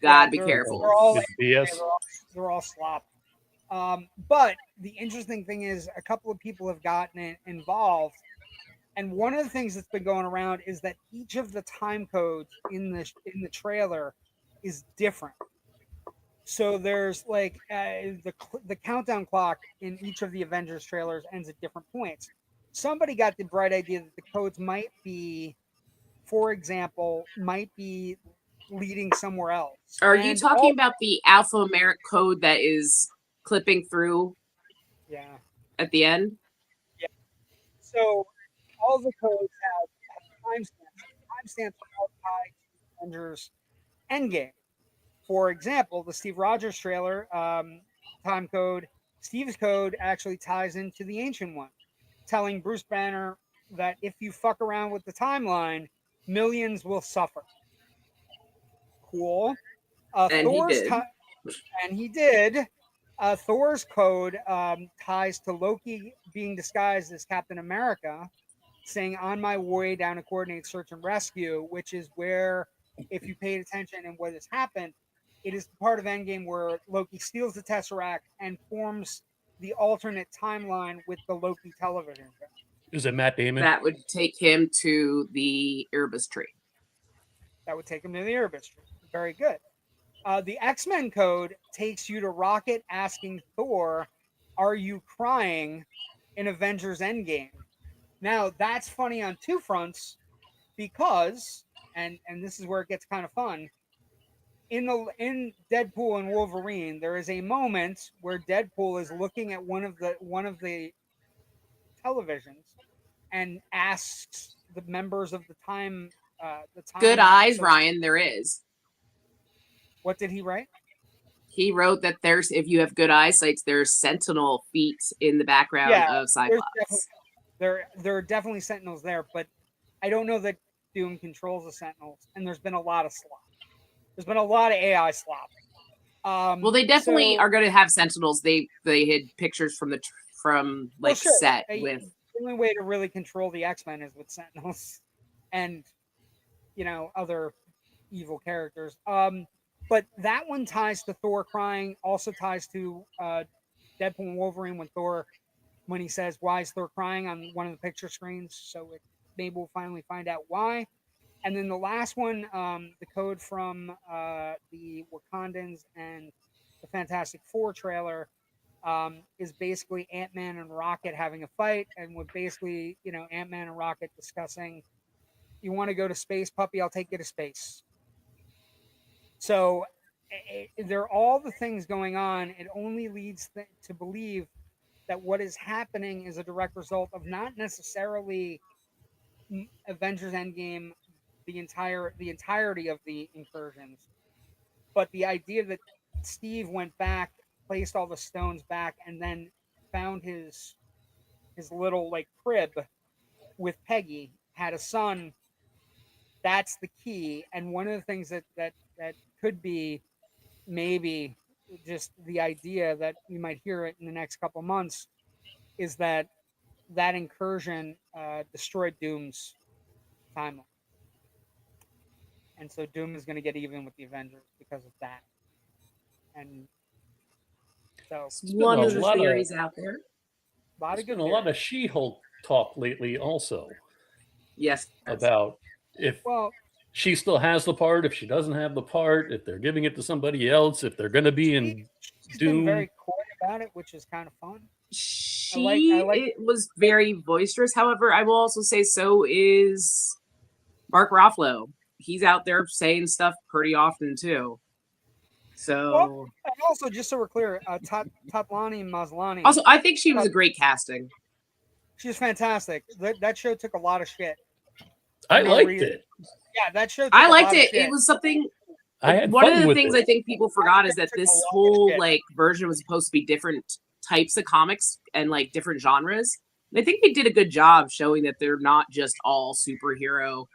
C: Gotta be careful.
A: They're all
D: BS.
A: They're all slop. But the interesting thing is, a couple of people have gotten involved, and one of the things that's been going around is that each of the time codes in the trailer is different. So there's like the countdown clock in each of the Avengers trailers ends at different points. Somebody got the bright idea that the codes might be, for example, leading somewhere else.
C: Are you talking about the alphanumeric code that is clipping through?
A: Yeah.
C: At the end?
A: Yeah. So all the codes have timestamps. Timestamps are all tied to Avengers Endgame. For example, the Steve Rogers trailer time code, Steve's code actually ties into the Ancient One, telling Bruce Banner that if you fuck around with the timeline, millions will suffer. Cool.
C: And
A: he did. Thor's code ties to Loki being disguised as Captain America, saying, "On my way down to coordinate search and rescue," which is where, if you paid attention and what has happened, it is the part of Endgame where Loki steals the Tesseract and forms the alternate timeline with the Loki television show.
D: Is it Matt Damon?
C: That would take him to the Erebus tree.
A: That would take him to the Erebus tree. Very good. The X-Men code takes you to Rocket asking Thor, "Are you crying?" in Avengers Endgame. Now, that's funny on two fronts because, and this is where it gets kind of fun, in Deadpool and Wolverine, there is a moment where Deadpool is looking at one of the televisions and asks the members of the time.
C: Good eyes, Ryan. There is.
A: What did he write?
C: He wrote that if you have good eyesight, there's sentinel feet in the background of Cyclops.
A: There are definitely sentinels there, but I don't know that Doom controls the sentinels, and there's been a lot of slop. There's been a lot of AI slop.
C: Well, they definitely are going to have sentinels. They had pictures from set with.
A: The only way to really control the X-Men is with sentinels, and other evil characters. But that one ties to Thor crying. Also ties to Deadpool and Wolverine when he says, "Why is Thor crying?" on one of the picture screens. So maybe we'll finally find out why. And then the last one, the code from the Wakandans and the Fantastic Four trailer is basically Ant-Man and Rocket having a fight, and with basically, Ant-Man and Rocket discussing, "You want to go to space, puppy? I'll take you to space." So there are all the things going on. It only leads to believe that what is happening is a direct result of not necessarily Avengers Endgame, the entirety of the incursions, but the idea that Steve went back, placed all the stones back, and then found his little like crib with Peggy, had a son. That's the key. And one of the things that could be maybe just the idea that you might hear it in the next couple months is that incursion destroyed Doom's timeline, and so Doom is going to get even with the Avengers because of that. And so
C: One of the theories out there.
D: There's been a lot of She-Hulk talk lately, also.
C: Yes.
D: About if she still has the part, if she doesn't have the part, if they're giving it to somebody else, if they're going to be in Doom.
A: Been very coy about it, which is kind of fun.
C: It was very boisterous. However, I will also say so is Mark Ruffalo. He's out there saying stuff pretty often too. So,
A: and also just so we're clear, Tatlani Maslany.
C: Also, I think she was a great casting.
A: She's fantastic. That show took a lot of shit.
D: I liked it.
A: Yeah, that show.
C: I liked it. It was something. One of the things I think people forgot is that this whole like version was supposed to be different types of comics and like different genres. And I think they did a good job showing that they're not just all superhero.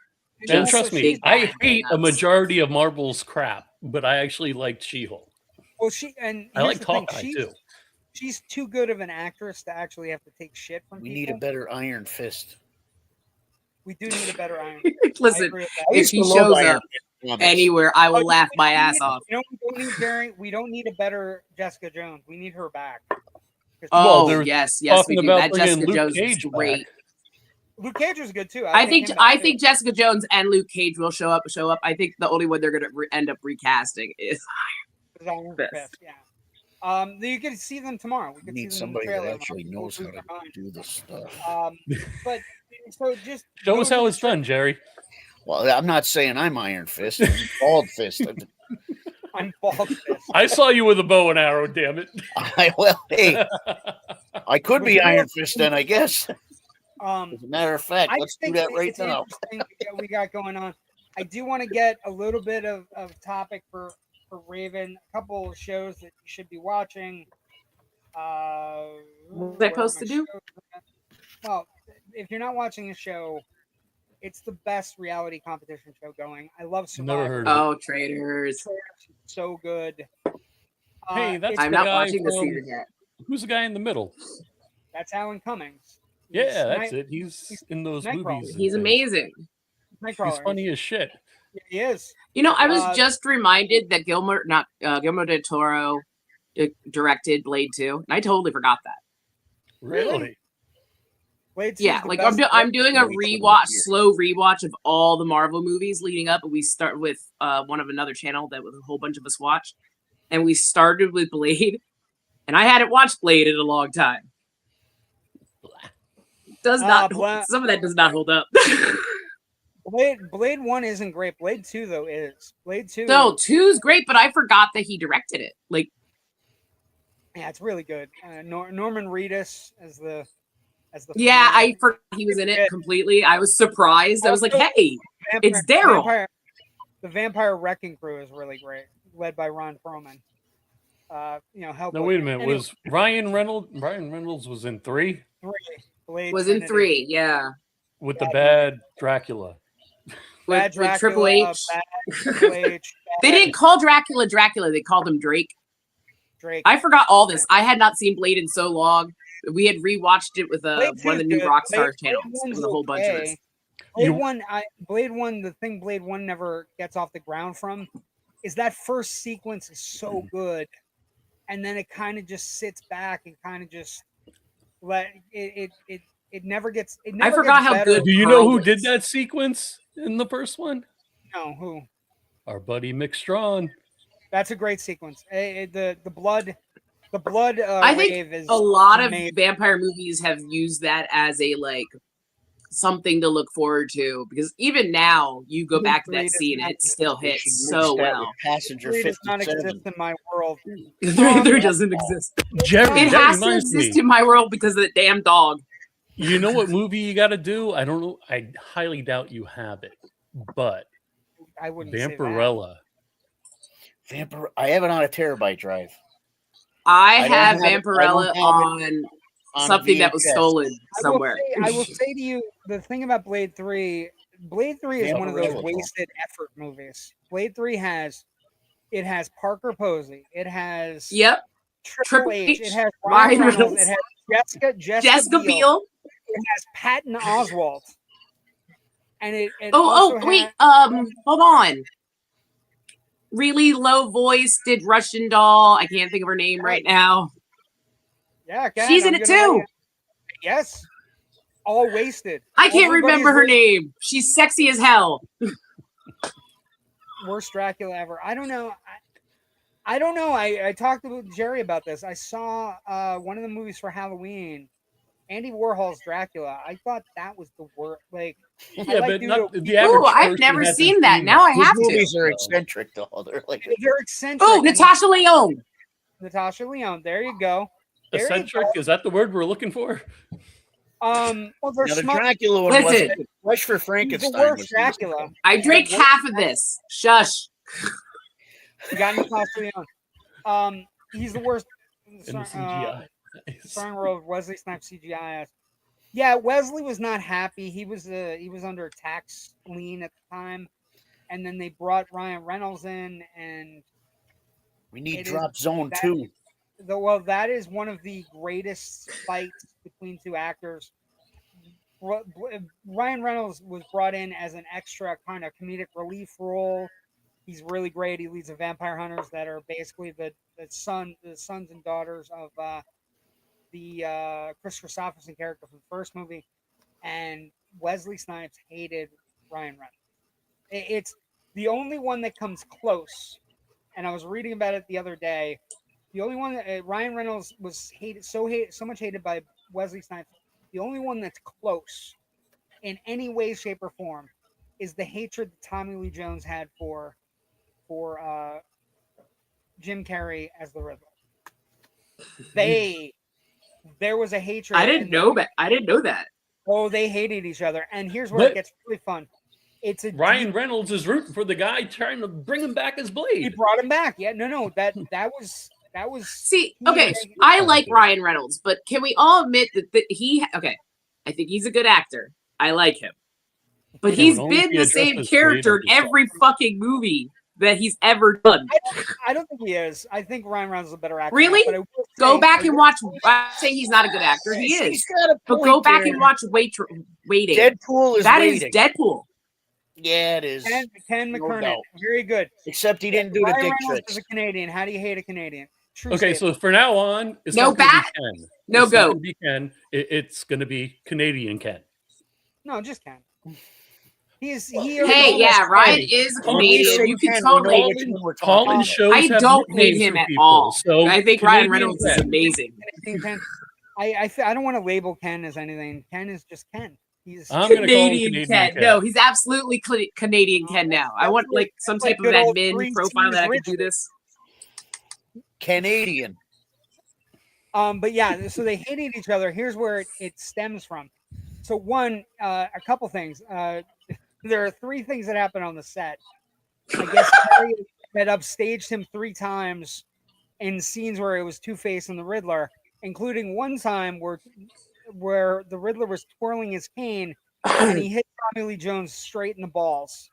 D: And trust me, I hate a majority of Marvel's crap, but I actually liked She-Hulk.
A: Well, I like
D: Hawkeye too.
A: She's too good of an actress to actually have to take shit from people.
B: We need a better Iron Fist.
A: We do need a better Iron.
C: Listen, if she shows up anywhere, I will laugh my ass off.
A: You know, we don't need a better Jessica Jones. We need her back.
C: Oh yes, we do. That Jessica Jones is great.
A: Luke Cage was good too.
C: I think Jessica Jones and Luke Cage will show up. I think the only one they're going to end up recasting is
A: Iron Fist. Yeah. You can see them tomorrow. We
B: need somebody that actually knows how to do this stuff.
A: But so just
D: show us how it's done, Jerry.
B: Well, I'm not saying I'm Iron Fist. I'm Bald Fist.
A: I'm Bald Fist.
D: I saw you with a bow and arrow. Damn it.
B: Hey, I could be Iron Fist then, I guess. As a matter of fact, let's do that right now.
A: We got going on. I do want to get a little bit of topic for Raven. A couple of shows that you should be watching.
C: What was I supposed to do?
A: Well, if you're not watching a show, it's the best reality competition show going. I love Survivor.
D: Never heard of
C: it. Traitors.
A: So good.
D: Hey, that's
C: I'm not watching the season yet.
D: Who's the guy in the middle?
A: That's Alan Cummings.
D: Yeah, that's it. He's in those movies.
C: He's amazing.
D: He's funny as shit.
A: He is.
C: You know, I was just reminded that Guillermo del Toro directed Blade 2, and I totally forgot that.
D: Really?
A: Blade 2
C: yeah, like I'm doing a slow rewatch of all the Marvel movies leading up, and we start with one of another channel that a whole bunch of us watched, and we started with Blade, and I hadn't watched Blade in a long time. Some of that does not hold up.
A: Blade 1 isn't great. Blade 2 though is. Blade 2.
C: No, 2's great, but I forgot that he directed it. Like,
A: yeah, it's really good. Norman Reedus as the.
C: Yeah, I forgot he was in it completely. I was surprised. I was like, hey, it's Daryl.
A: The Vampire Wrecking Crew is really great, led by Ron Perlman. Hellboy.
D: No, wait a minute. Was Ryan Reynolds? Ryan Reynolds was in 3.
A: 3. Blade
C: was in 3. Yeah.
D: With the bad Dracula.
C: With Triple H. They didn't call Dracula Dracula. They called him Drake. I forgot all this. I had not seen Blade in so long. We had rewatched it with one of the new Rockstar channels. It was a whole bunch of us.
A: Blade 1, the thing Blade 1 never gets off the ground from is that first sequence is so good. And then it kind of just sits back and kind of just it never gets. I
C: forgot how good.
D: Do you know who did that sequence in the first one?
A: No, who?
D: Our buddy Mick Strawn.
A: That's a great sequence. The blood.
C: I think a lot of vampire movies have used that as a something to look forward to, because even now you go back to that scene and it still hits so well.
B: Passenger
A: Three does not
B: 57.
A: exist in my world.
C: There doesn't exist.
D: Jerry,
C: It
D: that
C: has to
D: reminds me.
C: exist in my world because of the damn dog.
D: You know what movie you got to do? I don't know. I highly doubt you have it, but
A: I wouldn't say that.
D: Vampirella.
B: I have it on a terabyte drive.
C: I
B: don't
C: have
B: have it- I
C: Vampirella
B: don't have
C: on something that was
B: VHS.
C: stolen somewhere.
A: I will say to you, the thing about Blade 3 is one of those
B: Vampirella.
A: wasted effort movies. Blade 3 has Parker Posey, it has
C: Yep.
A: Triple H, it has
C: Ryan
A: Ryan Reynolds,
C: Reynolds,
A: it has
C: Jessica Biel.
A: it has Patton Oswalt, and it
C: Oh,
A: also
C: wait.
A: has,
C: Hold on. Really low voice did Russian doll. I can't think of her name right now.
A: yeah, go
C: She's
A: ahead,
C: in
A: I'm
C: it
A: gonna let
C: too.
A: you- Yes, all wasted.
C: I can't
A: Everybody's
C: remember her
A: the
C: name. She's sexy as hell.
A: Worst Dracula ever. I don't know. I don't know. I talked to Jerry about this. I saw one of the movies for Halloween, Andy Warhol's Dracula. I thought that was the worst. Like,
D: Yeah,
A: like
D: but
A: to
D: not
A: do-
D: the average.
C: Ooh, I've
D: person
C: never
D: hasn't
C: seen that. Now I
B: These
C: have to.
B: movies are
D: So-
B: eccentric, though. They're like
A: they're eccentric.
C: Oh,
A: and
C: Natasha Lyonne.
A: Natasha Lyonne. There you go. There you
D: Eccentric, is that the word we're looking for?
A: Well, they're
B: now the
A: smart.
B: Dracula one
C: Listen.
B: wasn't good. Fresh for
A: He's the
B: Frankenstein.
A: worst
B: was
A: Dracula.
C: I drank half of this. Shush.
A: You got Natasha Lyonne. He's the worst.
D: In the CGI.
A: Starring role of Wesley Snipes CGI. Yeah, Wesley was not happy. He was under a tax lien at the time, and then they brought Ryan Reynolds in, and
B: We need
A: It is-
B: Drop Zone
A: that-
B: 2.
A: that is one of the greatest fights between two actors. Ryan Reynolds was brought in as an extra kind of comedic relief role. He's really great. He leads the vampire hunters that are basically the sons and daughters of the Chris Christopherson character from the first movie. And Wesley Snipes hated Ryan Reynolds. It's the only one that comes close. And I was reading about it the other day. The only one that Ryan Reynolds was so much hated by Wesley Snipes. The only one that's close in any way, shape, or form is the hatred that Tommy Lee Jones had for Jim Carrey as the Riddler. There was a hatred.
C: I didn't know that. I didn't know that.
A: Oh, they hated each other. And here's where
D: But-
A: it gets really fun. It's a
D: Ryan Reynolds is rooting for the guy trying to bring him back as
A: He
D: Blade.
A: brought him back. Yeah, no, that was.
C: See, okay, I like Ryan Reynolds, but can we all admit that okay, I think he's a good actor. I like him. But
D: Yeah,
C: he's
D: but only if
C: been
D: he
C: the
D: addressed
C: same
D: his
C: character in
D: Blade on
C: every fucking movie that he's ever done.
A: I don't think he is. I think Ryan Reynolds is a better actor.
C: Really?
A: But I will
C: Go
A: say-
C: back
A: I
C: and
A: will
C: watch. I say he's not a good actor. He
B: He's
C: is.
B: got a
C: But
B: point
C: go back
B: there.
C: and watch Waiting.
B: Deadpool is
C: That is
B: waiting.
C: Deadpool.
B: Yeah, it is.
A: Ken
B: No
A: McKernan,
B: doubt.
A: very good.
B: Except he didn't do the
A: Ryan
B: dick
A: Reynolds
B: tricks.
A: is a Canadian. How do you hate a Canadian? True
D: Okay,
A: statement.
D: so for now on, it's
C: No
D: not gonna be
C: bat,
D: Ken.
C: no
D: It's not
C: goat.
D: gonna be Ken. It's going to be Canadian Ken.
A: No, just Ken. He
C: Hey, yeah, Ryan is a
D: Colin
C: Canadian. You can totally.
D: Colin shows
C: I
D: have
C: don't hate
D: nicknames
C: him
D: for
C: at
D: people,
C: all.
D: So
C: I think
D: Canadian
C: Ryan Reynolds is
D: Ken.
C: amazing.
A: Ken. I don't want to label Ken as anything. Ken is just Ken. He's
D: I'm going to call him
C: Canadian
D: Canadian
C: Ken. No, he's absolutely Canadian Ken now. I want like some type of
A: good old
C: admin
A: Three
C: profile that I
A: Seas
C: can do this.
B: Canadian.
A: But yeah, so they hated each other. Here's where it stems from. So one, a couple things. There are three things that happen on the set. I guess Carrey had upstaged him 3 times in scenes where it was Two-Face and the Riddler, including one time where the Riddler was twirling his cane and he hit Tommy Lee Jones straight in the balls.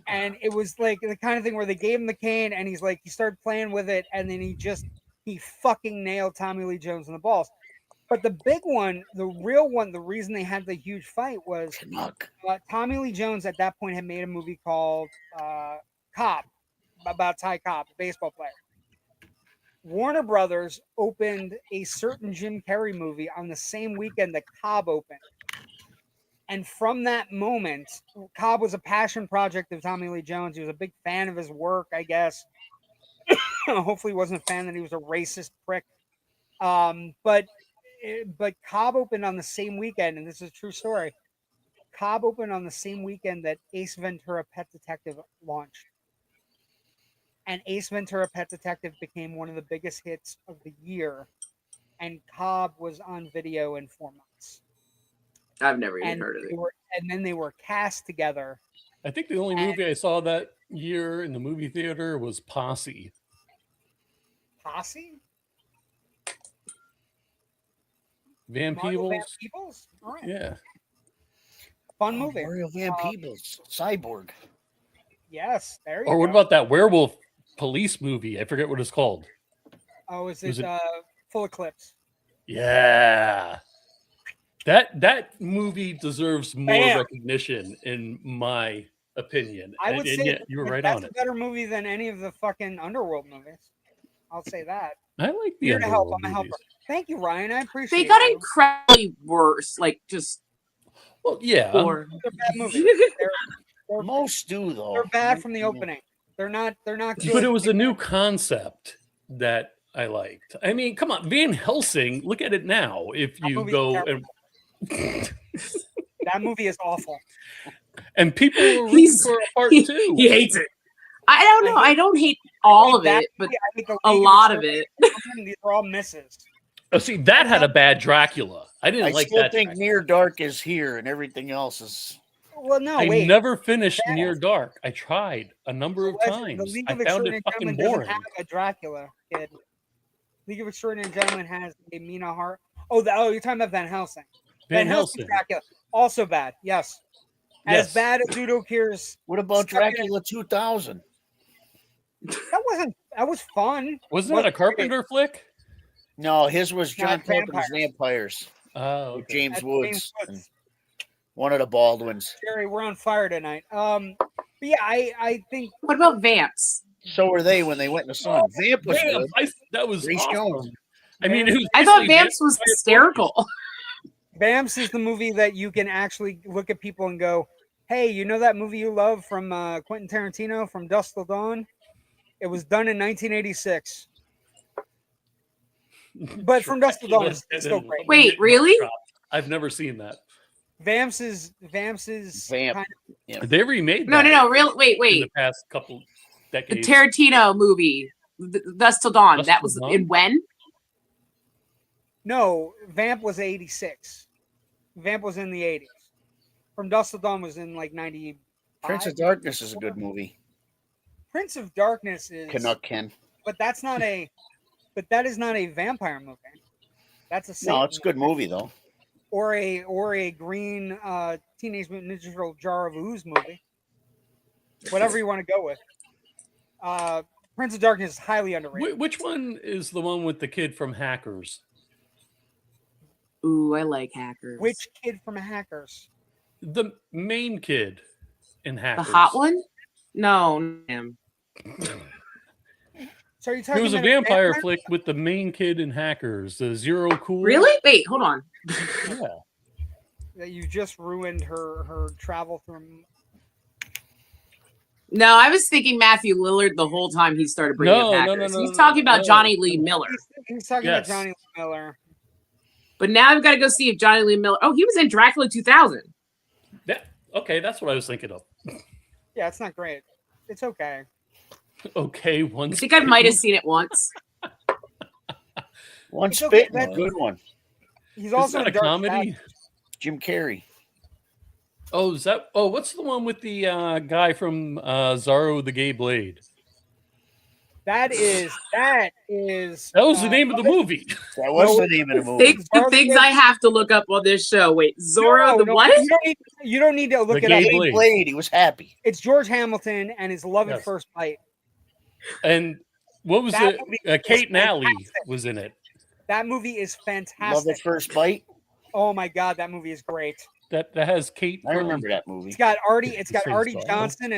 A: And it was like the kind of thing where they gave him the cane and he started playing with it, and then he fucking nailed Tommy Lee Jones in the balls. But the big one, the real one, the reason they had the huge fight was Tommy Lee Jones at that point had made a movie called Cobb, about Ty Cobb, a baseball player. Warner Brothers opened a certain Jim Carrey movie on the same weekend that Cobb opened. And from that moment, Cobb was a passion project of Tommy Lee Jones. He was a big fan of his work, I guess. Hopefully he wasn't a fan that he was a racist prick. But but Cobb opened on the same weekend, and this is a true story. Cobb opened on the same weekend that Ace Ventura: Pet Detective launched. And Ace Ventura: Pet Detective became one of the biggest hits of the year. And Cobb was on video in 4 months.
C: I've never even
A: And
C: heard of it.
A: and then they were cast together.
D: I think the only movie I saw that year in the movie theater was Posse.
A: Posse?
D: Van
A: Mario Van
D: Peebles?
A: Peebles? All right.
D: Yeah.
A: Fun movie.
B: Mario Van Peebles, Cyborg.
A: Yes, there you
D: Or
A: go.
D: what about that werewolf police movie? I forget what it's called.
A: Oh, is
D: was
A: it
D: it-
A: Full Eclipse?
D: Yeah. That movie deserves more
A: Bam.
D: recognition, in my opinion.
A: I would
D: and
A: say
D: yet you were right
A: that's
D: on
A: a
D: it.
A: better movie than any of the fucking Underworld movies. I'll say that.
D: I like the
A: Here to help.
D: Underworld
A: I'm a helper.
D: movies.
A: Thank you, Ryan. I appreciate
C: They got
A: you.
C: incredibly worse. Like just
D: Well, yeah.
C: poor.
A: They're bad movies. They're
B: Most do though.
A: they're bad from the opening. They're not good.
D: But it was a new concept that I liked. I mean, come on, Van Helsing, look at it now. If
A: That
D: you
A: movie's
D: go
A: terrible. That movie is awful.
D: and people were rooting
C: He's-
D: for a part
C: He,
D: two.
C: he hates it. I don't know. I don't hate all of
A: That
C: it, but
A: movie, I hate the
C: a
A: League
C: lot of
A: Extraordinary
C: it.
A: Gentlemen. These are all misses.
D: Oh, see, that had a bad Dracula. I didn't
B: I
D: like
B: still
D: that.
B: think
D: Dracula.
B: Near Dark is here, and everything else is.
A: Well, no,
D: I
A: wait.
D: never finished
A: Bad.
D: Near Dark. I tried a number of
A: The
D: times.
A: League
D: I
A: of
D: found it
A: Extraordinary
D: fucking
A: Gentlemen doesn't
D: boring.
A: have a Dracula, kid. League of Extraordinary Gentlemen has a Mina Hart. Oh, you're talking about Van Helsing.
D: Van
A: Helsing
D: Helsing.
A: Dracula, also bad. Yes. As
D: Yes.
A: bad as Udo Kier's.
B: What about
A: Stuck in it.
B: Dracula 2000?
A: That was fun.
D: Wasn't that a
A: Wasn't
D: Carpenter flick?
B: No, his was John
A: Not
B: Carpenter's
A: vampires.
B: Vampires
D: Oh,
B: with
D: okay.
B: James
A: That's
B: Woods,
A: James
B: and
A: Woods.
B: one of the Baldwins.
A: Jerry, we're on fire tonight. But yeah, I think
C: What about Vamps?
B: So were they when they went in the sun. Vamp was
D: Damn,
B: good.
D: that was
B: Grace
D: awesome.
B: Jones.
D: I mean, it was
C: I thought
D: basically
C: Vamps was
D: Vampire
C: hysterical.
A: Vamps is the movie that you can actually look at people and go, hey, you know that movie you love from Quentin Tarantino, From Dusk Till Dawn? It was done in 1986. But From Dusk Till Dawn is still great.
C: Wait, really?
D: I've never seen that.
A: Vamps is
B: Vamp.
A: kind
D: They remade
C: No,
D: that
C: no, no. Real. Wait,
D: in
C: wait.
D: the past couple
C: The
D: decades.
C: Tarantino movie, Thus Till Dawn.
D: Dusk
C: That
D: Till
C: was
D: Dawn?
C: in when?
A: no, Vamp was 86. Vamp was in the 80s. From Dusk Till Dawn was in like 90.
B: Prince of Darkness is a good movie.
A: Prince of Darkness is,
B: Canuck Ken.
A: but that is not a vampire movie. That's a
B: No,
A: Satan
B: it's a good movie though.
A: or a green Teenage Mutant Ninja Turtle Jar of Ooze movie. Whatever you want to go with. Prince of Darkness is highly underrated.
D: Which one is the one with the kid from Hackers?
C: Ooh, I like Hackers.
A: Which kid from Hackers?
D: The main kid in
C: the
D: Hackers.
C: hot one? No, him.
A: So are you
D: It
A: talking
D: was a
A: about
D: vampire flick with the main kid in Hackers, the Zero Cool.
C: Really? Wait, hold on.
D: Yeah.
A: that you just ruined her travel through?
C: No, I was thinking Matthew Lillard the whole time he started bringing
D: No,
C: up
D: no,
C: Hackers.
D: no,
C: He's
D: no,
C: talking about
D: no.
C: Johnny Lee Miller.
A: He's talking
D: Yes.
A: about Johnny Lee Miller.
C: But now I've got to go see if Johnny Lee Miller. Oh, he was in Dracula 2000.
D: Okay, that's what I was thinking of.
A: Yeah, it's not great. It's okay.
D: Okay,
C: I
D: once.
C: think I might have seen it once.
B: One
A: It's okay,
B: Spitting, a good one.
A: He's
D: Is
A: also
D: that
A: in
D: a
A: Dark
D: comedy?
A: Shadows.
B: Jim Carrey.
D: Oh, is that? Oh, what's the one with the guy from Zorro the Gay Blade?
A: That is.
D: That was the name of the movie.
B: That was
A: No,
B: the name of the movie.
C: The things I have to look up on this show. Wait, Zorro the what?
A: You don't need to look
D: The
A: it up.
D: Gay
B: He
D: Blade.
B: played. He was happy.
A: It's George Hamilton and his Love at
D: Yes.
A: First Bite.
D: And what was
A: That
D: it?
A: movie was
D: Kate Nally
A: fantastic.
D: was in it.
A: That movie is
B: Love
A: fantastic.
B: at First Bite.
A: Oh my god, that movie is great.
D: That has Kate.
B: I
D: from-
B: remember that movie.
A: It's got Artie. It's got
D: Same
A: Artie
D: style.
A: Johnson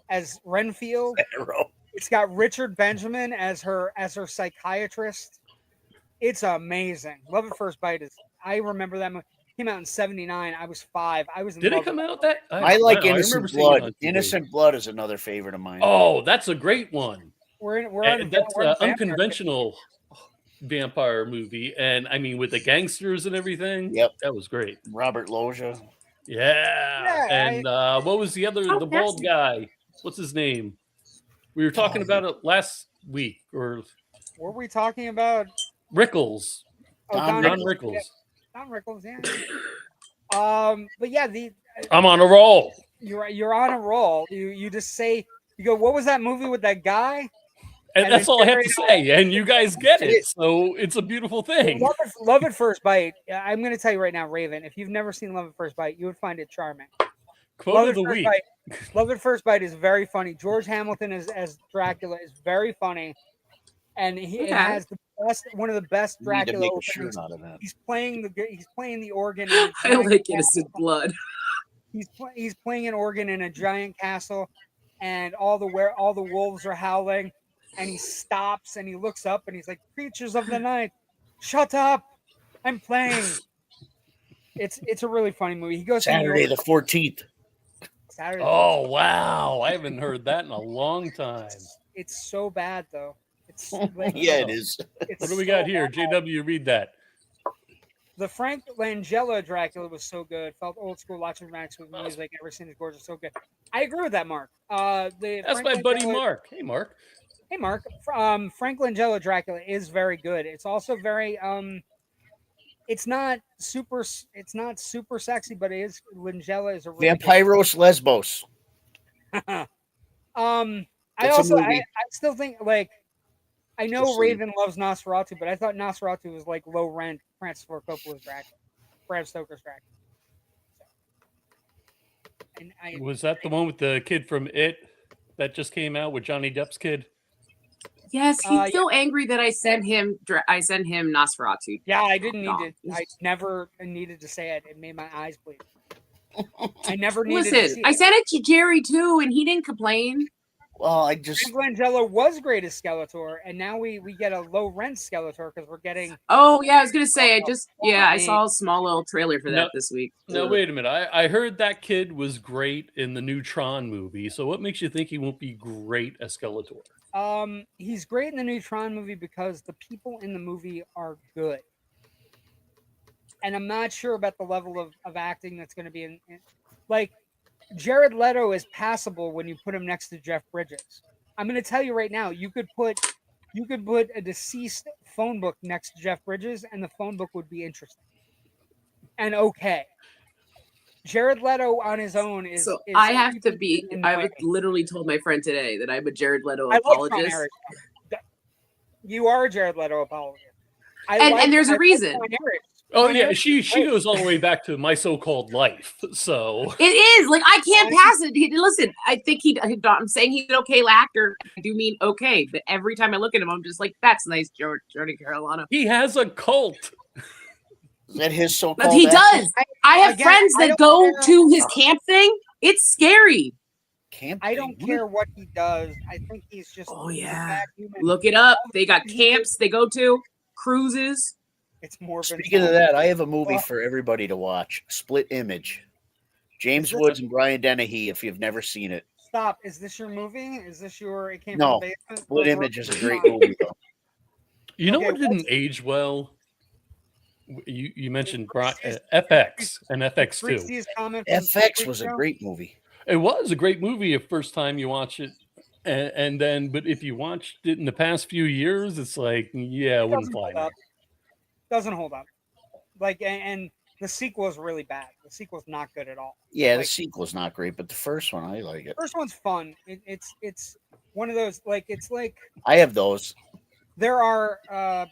A: as Renfield.
B: Arrow.
A: It's got Richard Benjamin as her psychiatrist. It's amazing. Love at First Bite is. I remember that movie. Came out in '79. I was 5. I was in
D: Did
A: love
D: it come
A: with
D: out that?
B: I like
D: remember
B: Innocent
D: seeing it on
B: Blood.
D: TV.
B: Innocent Blood is another favorite of mine.
D: Oh, that's a great one.
A: We're
D: And that's
A: on vampire.
D: unconventional. vampire movie, and I mean with the gangsters and everything.
B: Yep.
D: That was great.
B: Robert Loggia.
D: Yeah. And what was the other? The bald guy. What's his name? We were talking about it last week. Or
A: Were we talking about
D: Rickles?
A: Oh,
B: Don
A: Don
D: Rickles.
A: Yeah. Don Rickles, yeah. But yeah,
D: I'm on a roll.
A: You're on a roll. You just say, you go, what was that movie with that guy?
D: And that's all I have to say. And you guys get it. So it's a beautiful thing.
A: Love at First Bite. I'm going to tell you right now, Raven, if you've never seen Love at First Bite, you would find it charming.
D: Quote of the week.
A: Love at First Bite is very funny. George Hamilton as Dracula is very funny. And it has one of the best Dracula openings. He's playing the organ.
C: I like Innocent Blood.
A: He's playing an organ in a giant castle, and all the wolves are howling, and he stops and he looks up and he's like, "Creatures of the night, shut up! I'm playing." It's a really funny movie. He goes
B: Saturday the 14th.
A: Saturday.
D: Oh wow! I haven't heard that in a long time.
A: It's so bad though. It's like,
B: yeah, it is.
D: What do we got here? JW, read that.
A: The Frank Langella Dracula was so good. Felt old school, lots of Max with music. Ever seen his gorgeous, so good. I agree with that, Mark.
D: That's
A: Frank
D: my buddy
A: Langella,
D: Mark. Hey, Mark.
A: Hey, Mark. Frank Langella Dracula is very good. It's also very it's not super sexy, but it is. Langella is a really
B: Vampiros Lesbos.
A: I still think like. I know Raven loves Nosferatu, but I thought Nosferatu was like low rent Francis Ford Coppola's Dracula, Bram Stoker's Dracula. So,
D: was that the one with the kid from It that just came out with Johnny Depp's kid?
C: Yes, he's so angry that I sent him Nosferatu.
A: Yeah, I didn't need to. I never needed to say it. It made my eyes bleed. I never needed to see it.
C: I sent it to Jerry too, and he didn't complain.
B: Well,
A: Frank Langella was great as Skeletor, and now we get a low rent Skeletor because we're getting.
C: Oh yeah, I was gonna say I saw a small little trailer for that this week.
D: No, wait a minute. I heard that kid was great in the new Tron movie. So what makes you think he won't be great as Skeletor?
A: He's great in the new Tron movie because the people in the movie are good, and I'm not sure about the level of acting that's going to be in like. Jared Leto is passable when you put him next to Jeff Bridges. I'm going to tell you right now, you could put a deceased phone book next to Jeff Bridges, and the phone book would be interesting and okay. Jared Leto on his own is.
C: So I have to be. I literally told my friend today that I'm a Jared Leto apologist.
A: You are a Jared Leto apologist,
C: and there's a reason.
D: Oh yeah, she goes all the way back to My So-Called Life. So
C: it is like I can't pass it. Listen, I think I'm saying he's an okay actor. I do mean okay, but every time I look at him, I'm just like, that's nice, Jordy Carolina.
D: He has a cult.
B: Is that his so-called?
C: But he does. I have friends that go to his camp thing. It's scary.
A: I don't care what he does. I think he's just.
C: Oh yeah. Look it up. They got camps they go to, cruises.
A: It's more.
B: Speaking of that, I have a movie for everybody to watch. Split Image. James Woods and Brian Dennehy, if you've never seen it.
A: Stop. Is this your movie? Is this your... It came
B: No.
A: from the basement?
B: Split Image is a great movie, though.
D: You know what didn't age well? You mentioned FX and FX2.
B: FX was a great movie.
D: It was a great movie the first time you watch it. And then, but if you watched it in the past few years, it's like, yeah, it wouldn't fly.
A: Doesn't hold up. Like, and the sequel is really bad. The sequel's not good at all.
B: Yeah, the sequel's not great, but the first one, I like it.
A: First one's fun. It's one of those, like, it's like...
B: I have those.
A: There are,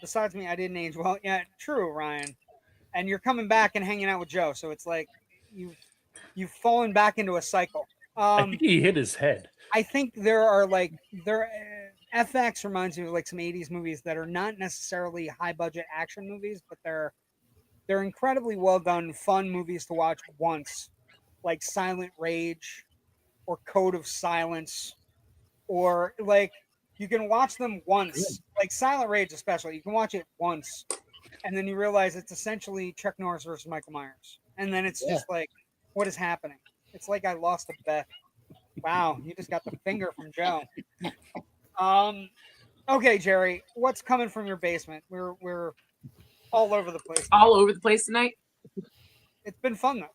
A: besides me, I didn't age well. Yeah, true, Ryan. And you're coming back and hanging out with Joe, so it's like you've fallen back into a cycle.
D: I think he hit his head.
A: I think there are FX reminds me of like some 80s movies that are not necessarily high budget action movies, but they're incredibly well done, fun movies to watch once, like Silent Rage or Code of Silence, or like you can watch them once, like Silent Rage especially. You can watch it once, and then you realize it's essentially Chuck Norris versus Michael Myers, and then it's just like, what is happening? It's like I lost a bet. Wow, you just got the finger from Joe. Okay, Jerry, what's coming from your basement? We're all over the place.
C: All over the place tonight.
A: It's been fun though.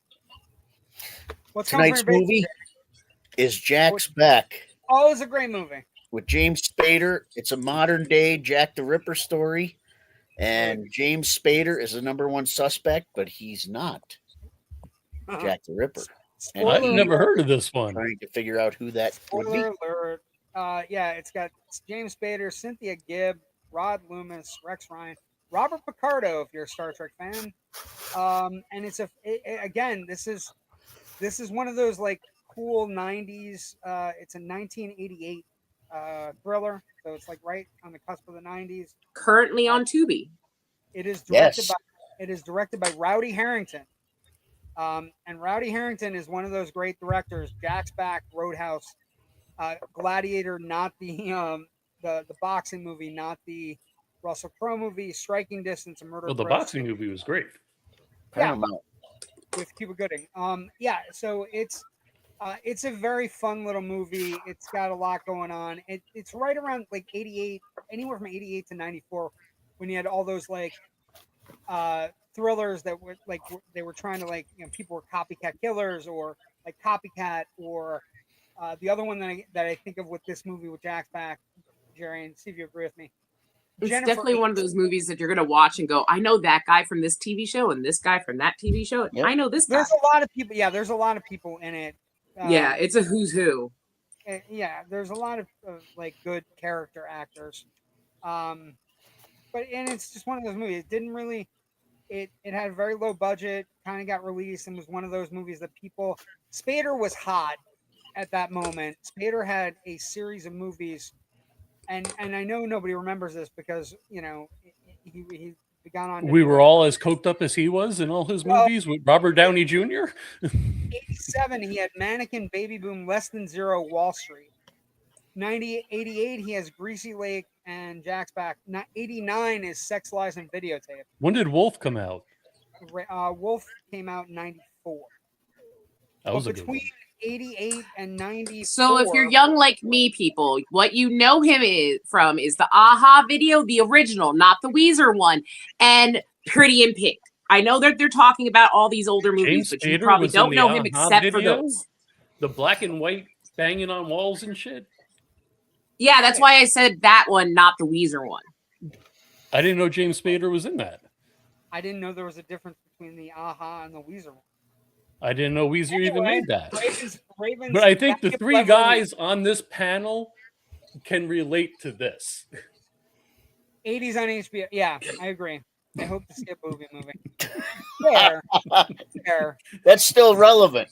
A: What's coming from
B: Tonight's
A: your basement?
B: movie
A: Jerry?
B: is Jack's Back
A: Oh, it's a great movie.
B: with James Spader. It's a modern day Jack the Ripper story. And
A: Right.
B: James Spader is the number one suspect, but he's not Jack the Ripper. And
D: I've
A: Spoiler
D: never
A: alert.
D: heard of this one.
B: trying to figure out who that would be.
A: Spoiler alert. Yeah, it's James Spader, Cynthia Gibb, Rod Loomis, Rex Ryan, Robert Picardo, if you're a Star Trek fan. And it's again, this is one of those like cool 90s. It's a 1988 thriller, so it's like right on the cusp of the 90s.
C: Currently on Tubi.
A: It is directed
B: Yes.
A: by Rowdy Harrington. And Rowdy Harrington is one of those great directors. Jack's Back, Roadhouse, Gladiator, not the boxing movie, not the Russell Crowe movie, Striking Distance, and Murder.
D: Well, the boxing movie was great.
B: Paramount.
A: With Cuba Gooding. Yeah, so it's a very fun little movie. It's got a lot going on. It's right around like 88, anywhere from 88 to 94, when you had all those like thrillers that were like they were trying to like, you know, people were copycat killers or like Copycat or the other one that I think of with this movie with Jack's Back, Jerry, and see if you agree with me.
C: It's
A: Jennifer
C: definitely one of those movies that you're going to watch and go, I know that guy from this TV show and this guy from that TV show.
B: Yep.
C: I know this guy.
A: There's a lot of people. Yeah, there's a lot of people in it.
C: Yeah, it's a who's who.
A: Yeah, there's a lot of like good character actors. But and it's just one of those movies. It didn't really. It had a very low budget. Kind of got released and was one of those movies that people. Spader was hot at that moment. Spader had a series of movies. And I know nobody remembers this because, you know, he got on.
D: We were all as coked up as he was in all his movies with Robert Downey Jr.
A: 87, he had Mannequin, Baby Boom, Less Than Zero, Wall Street. 88, he has Greasy Lake and Jack's Back. 89 is Sex, Lies, and Videotape.
D: When did Wolf come out?
A: Wolf came out in 94.
D: That was
A: But
D: a good one.
A: between 88 and 94.
C: So if you're young like me, people, what you know him from is the Aha video, the original, not the Weezer one, and Pretty in Pink. I know that they're talking about all these older movies,
D: James
C: but you
D: Spader
C: probably
D: was in
C: don't
D: the
C: know him
D: Aha
C: except for
D: video?
C: those.
D: The black and white banging on walls and shit.
C: Yeah, that's why I said that one, not the Weezer one.
D: I didn't know James Spader was in that.
A: I didn't know there was a difference between the Aha and the Weezer one.
D: I didn't know Weezer even
A: Anyway,
D: made that.
A: Ravens
D: But I think the
A: Backup
D: three
A: Level
D: guys on this panel can relate to this.
A: 80s on HBO. Yeah, I agree. I hope to skip movie. Fair. Fair.
B: That's still relevant.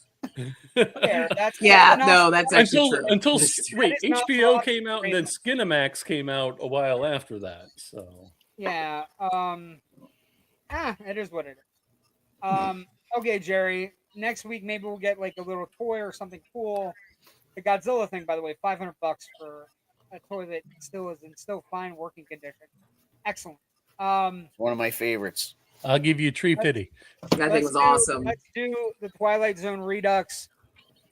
A: Fair. That's
C: that's actually true.
D: Until wait,
A: That is not
D: HBO
A: Fox
D: came out and then Skinamax came out a while after that. So
A: yeah. It is what it is. Okay, Jerry. Next week maybe we'll get like a little toy or something cool. The Godzilla thing, by the way, $500 for a toy that still is in fine working condition. Excellent.
B: One of my favorites.
D: I'll give you tree pity.
C: That thing was awesome.
A: Let's do the Twilight Zone Redux.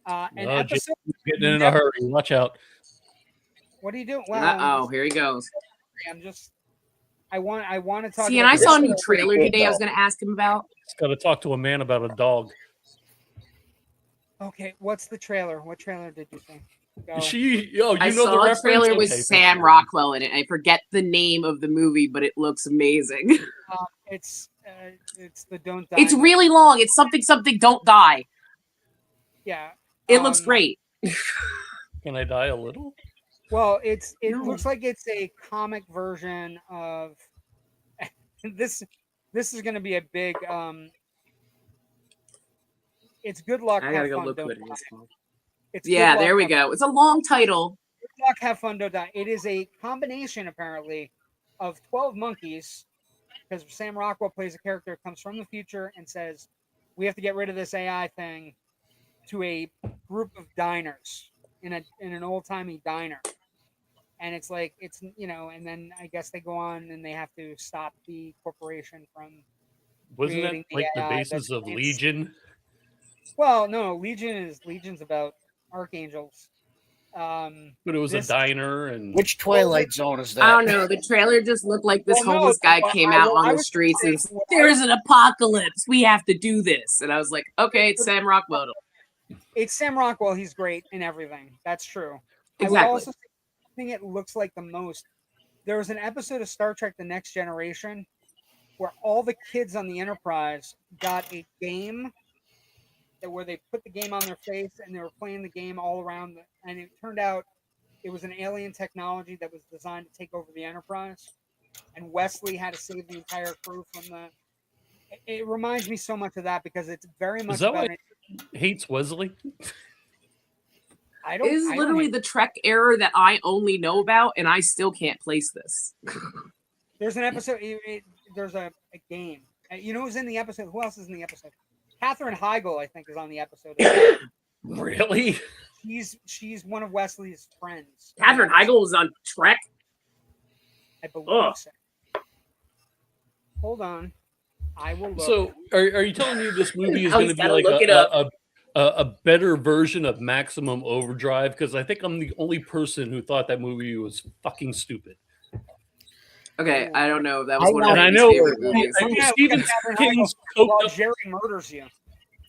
A: An episode.
D: Getting in a hurry. Watch out.
A: What are you doing?
C: Uh-oh, here he goes.
A: I want to talk.
C: See, and I saw a new trailer today I was going to ask him about.
D: Just got to talk to a man about a dog.
A: Okay, what's the trailer? What trailer did you see? Go.
C: I saw a trailer with Sam Rockwell in it. I forget the name of the movie, but it looks amazing.
A: It's the Don't Die.
C: It's really long. It's something Don't Die.
A: Yeah.
C: It looks great.
D: Can I die a little?
A: Well, it looks like it's a comic version of this. This is going to be a big. It's Good Luck.
C: I gotta
A: Have
C: go
A: Fun,
C: look
A: Don't
C: what it
A: Die.
C: is called.
A: It's
C: Yeah,
A: Good
C: there
A: Luck,
C: we
A: Have
C: go. It's a long title.
A: Good Luck, Have Fun, Don't Die. It is a combination, apparently, of 12 monkeys, because Sam Rockwell plays a character who comes from the future and says, we have to get rid of this AI thing, to a group of diners in an old-timey diner. And it's like, and then I guess they go on and they have to stop the corporation from
D: Wasn't that
A: creating
D: like the
A: AI
D: basis
A: that
D: of
A: plants-
D: Legion?
A: Well, no, Legion's about archangels.
D: But it was a
A: This-
D: diner, and
B: Which Twilight Zone is that?
C: I don't know. The trailer just looked like this
A: Well, no,
C: homeless guy
A: well,
C: came
A: I-
C: out
A: well,
C: on
A: I
C: the
A: was
C: streets and
A: saying, well,
C: there's an apocalypse. We have to do this. And I was like, okay, it's Sam Rockwell.
A: It's Sam Rockwell. He's great in everything. That's true. I
C: Exactly.
A: would also say the thing it looks like the most. There was an episode of Star Trek: The Next Generation where all the kids on the Enterprise got a game where they put the game on their face and they were playing the game all around. And it turned out it was an alien technology that was designed to take over the Enterprise. And Wesley had to save the entire crew from the. It reminds me so much of that because it's very much
D: is that
A: about
D: why
A: it.
D: he hates Wesley?
A: I
C: It
A: don't.
C: is
A: I don't
C: literally
A: hate-
C: the Trek error that I only know about, and I still can't place this.
A: There's an episode. There's a game. You know who's in the episode? Who else is in the episode? Katherine Heigl, I think, is on the episode.
D: Really?
A: She's one of Wesley's friends.
C: Katherine Heigl was on Trek.
A: I believe
C: Ugh.
A: so. Hold on, I will look.
D: So, are you telling me this movie is
C: Now
D: going
C: he's
D: to be
C: gotta
D: like
C: look it up.
D: a better version of Maximum Overdrive? Because I think I'm the only person who thought that movie was fucking stupid.
C: Okay, I don't know. That was one
B: And
C: of
B: I
C: my
B: know-
C: favorite movies.
A: Yeah, look at
D: Stephen
A: Katherine
D: King's
A: Heigl while
D: coked up.
A: Jerry murders you.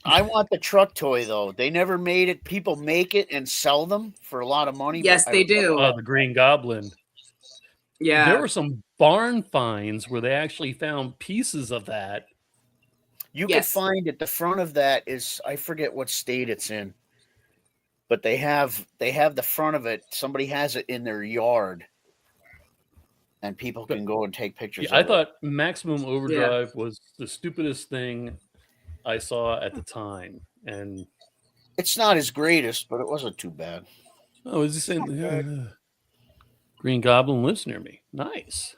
B: I want the truck toy though. They never made it. People make it and sell them for a lot of money.
C: Yes,
B: but
C: they
B: I don't
C: do.
B: know.
D: The Green Goblin.
C: Yeah.
D: There were some barn finds where they actually found pieces of that.
B: You
C: Yes.
B: could find at the front of that is I forget what state it's in, but they have the front of it. Somebody has it in their yard, and people can go and take pictures.
D: Yeah, I
B: of it.
D: thought Maximum Overdrive was the stupidest thing I saw at the time. And
B: It's not his greatest, but it wasn't too bad.
D: oh, is he saying
A: good.
D: Green Goblin lives near me? Nice,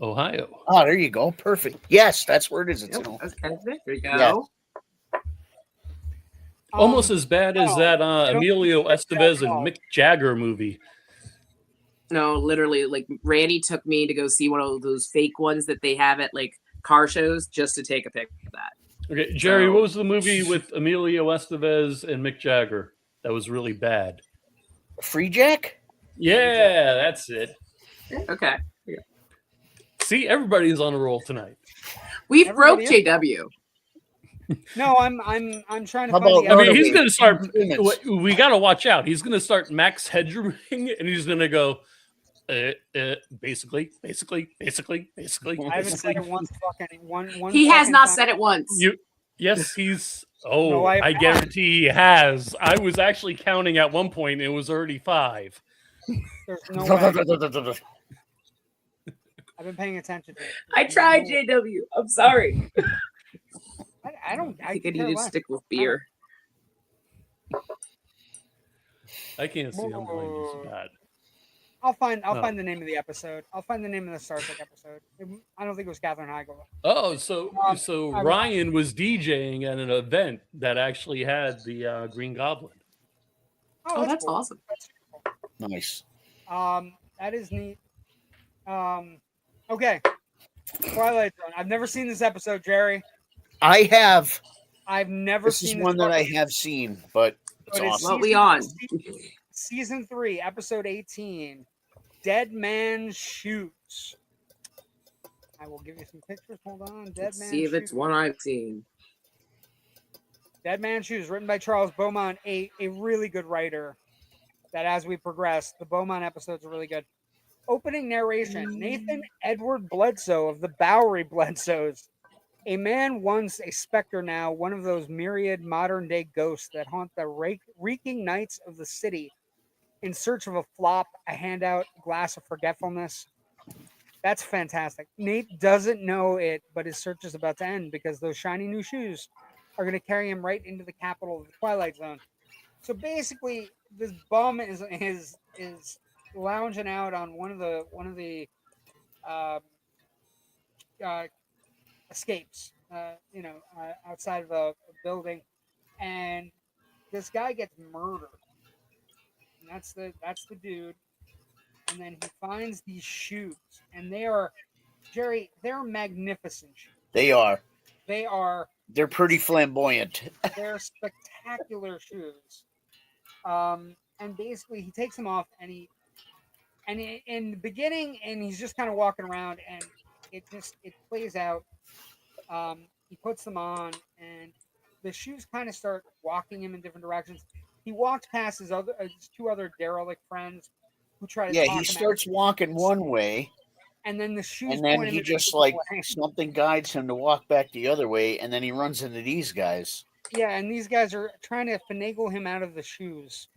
D: Ohio.
B: Oh, there you go. Perfect. Yes, that's where it is. It's
C: Yep,
B: in Ohio.
C: that's kind of it. There you go.
B: Yeah.
D: Almost as bad as
A: no,
D: that
A: I don't
D: Emilio
A: think it's that
D: Estevez and
A: bad.
D: Mick Jagger movie.
C: No, literally, like Randy took me to go see one of those fake ones that they have at like car shows just to take a pic of that.
D: Okay, Jerry,
C: So-
D: what was the movie with Emilio Estevez and Mick Jagger that was really bad?
B: Free Jack?
D: Yeah, that's it.
C: Okay.
D: See, everybody's on a roll tonight.
C: We've broke
A: Everybody is-
C: JW.
A: No, I'm trying to
B: How
A: find
B: about-
A: the
D: I mean,
B: no,
D: he's
B: wait.
D: going to start.
B: Minutes.
D: We got to watch out. He's going to start Max Headrooming, and he's going to go. Basically.
A: I haven't said it once. One.
C: He has
A: fucking
C: not
A: time.
C: said it once.
D: Yes, he's. Oh,
A: No, I
D: I
A: have.
D: guarantee he has. I was actually counting at one point, and it was already 5.
A: There's no way. I've been paying attention to it.
C: I tried, JW. I'm sorry.
A: I don't.
C: I think I
A: care
C: need to
A: less.
C: stick with beer.
D: I can't see. I'm going to use that.
A: I'll find
D: No.
A: the name of the episode. I'll find the name of the Star Trek episode. I don't think it was Katherine Heigl.
D: Oh, so
A: I-
D: Ryan was DJing at an event that actually had the Green Goblin.
C: Oh, that's
A: cool.
C: awesome.
A: That's cool.
B: Nice.
A: That is neat. Okay. Twilight Zone. I've never seen this episode, Jerry.
B: I have.
A: I've never
B: This is
A: seen
B: one that I
A: episode.
B: have seen, but it's
A: But it's
B: awesome.
C: What we on?
A: Season 3, episode 18. Dead Man Shoots. I will give you some pictures. Hold on. Dead
C: Let's
A: Man
C: see if it's
A: Shoots.
C: one I've seen.
A: Dead Man Shoes, written by Charles Beaumont, a really good writer. That as we progress, the Beaumont episodes are really good. Opening narration: Nathan Edward Bledsoe of the Bowery Bledsoes. A man once, a specter now, one of those myriad modern day ghosts that haunt the reeking nights of the city in search of a flop, a handout, a glass of forgetfulness. That's fantastic. Nate doesn't know it, but his search is about to end because those shiny new shoes are going to carry him right into the capital of the Twilight Zone. So basically, this bum is lounging out on one of the escapes, outside of a building, and this guy gets murdered. And that's the dude. And then he finds these shoes, and they are, Jerry, they're magnificent shoes.
B: They are.
A: They're
B: Pretty flamboyant.
A: they're spectacular shoes. basically he takes them off, and in the beginning, and he's just kind of walking around, and it plays out. He puts them on, and the shoes kind of start walking him in different directions. He walks past his two other derelict friends who try to
B: Yeah,
A: talk
B: he
A: him
B: starts
A: out,
B: walking one way,
A: and then the shoes
B: and then
A: point him
B: he
A: in a
B: just
A: different
B: like
A: way.
B: something guides him to walk back the other way, and then he runs into these guys.
A: Yeah, and these guys are trying to finagle him out of the shoes.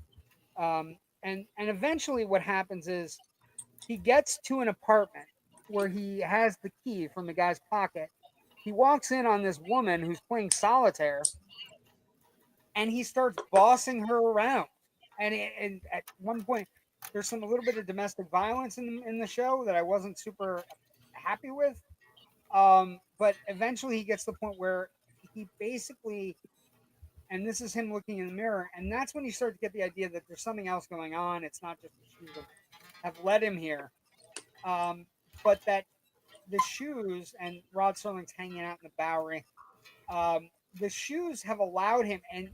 A: And eventually, what happens is he gets to an apartment where he has the key from the guy's pocket. He walks in on this woman who's playing solitaire, and he starts bossing her around. And at one point, there's a little bit of domestic violence in the show that I wasn't super happy with. But eventually, he gets to the point where he basically, and this is him looking in the mirror, and that's when you start to get the idea that there's something else going on. It's not just the shoes that have led him here, um, but that the shoes, and Rod Serling's hanging out in the Bowery. The shoes have allowed him, and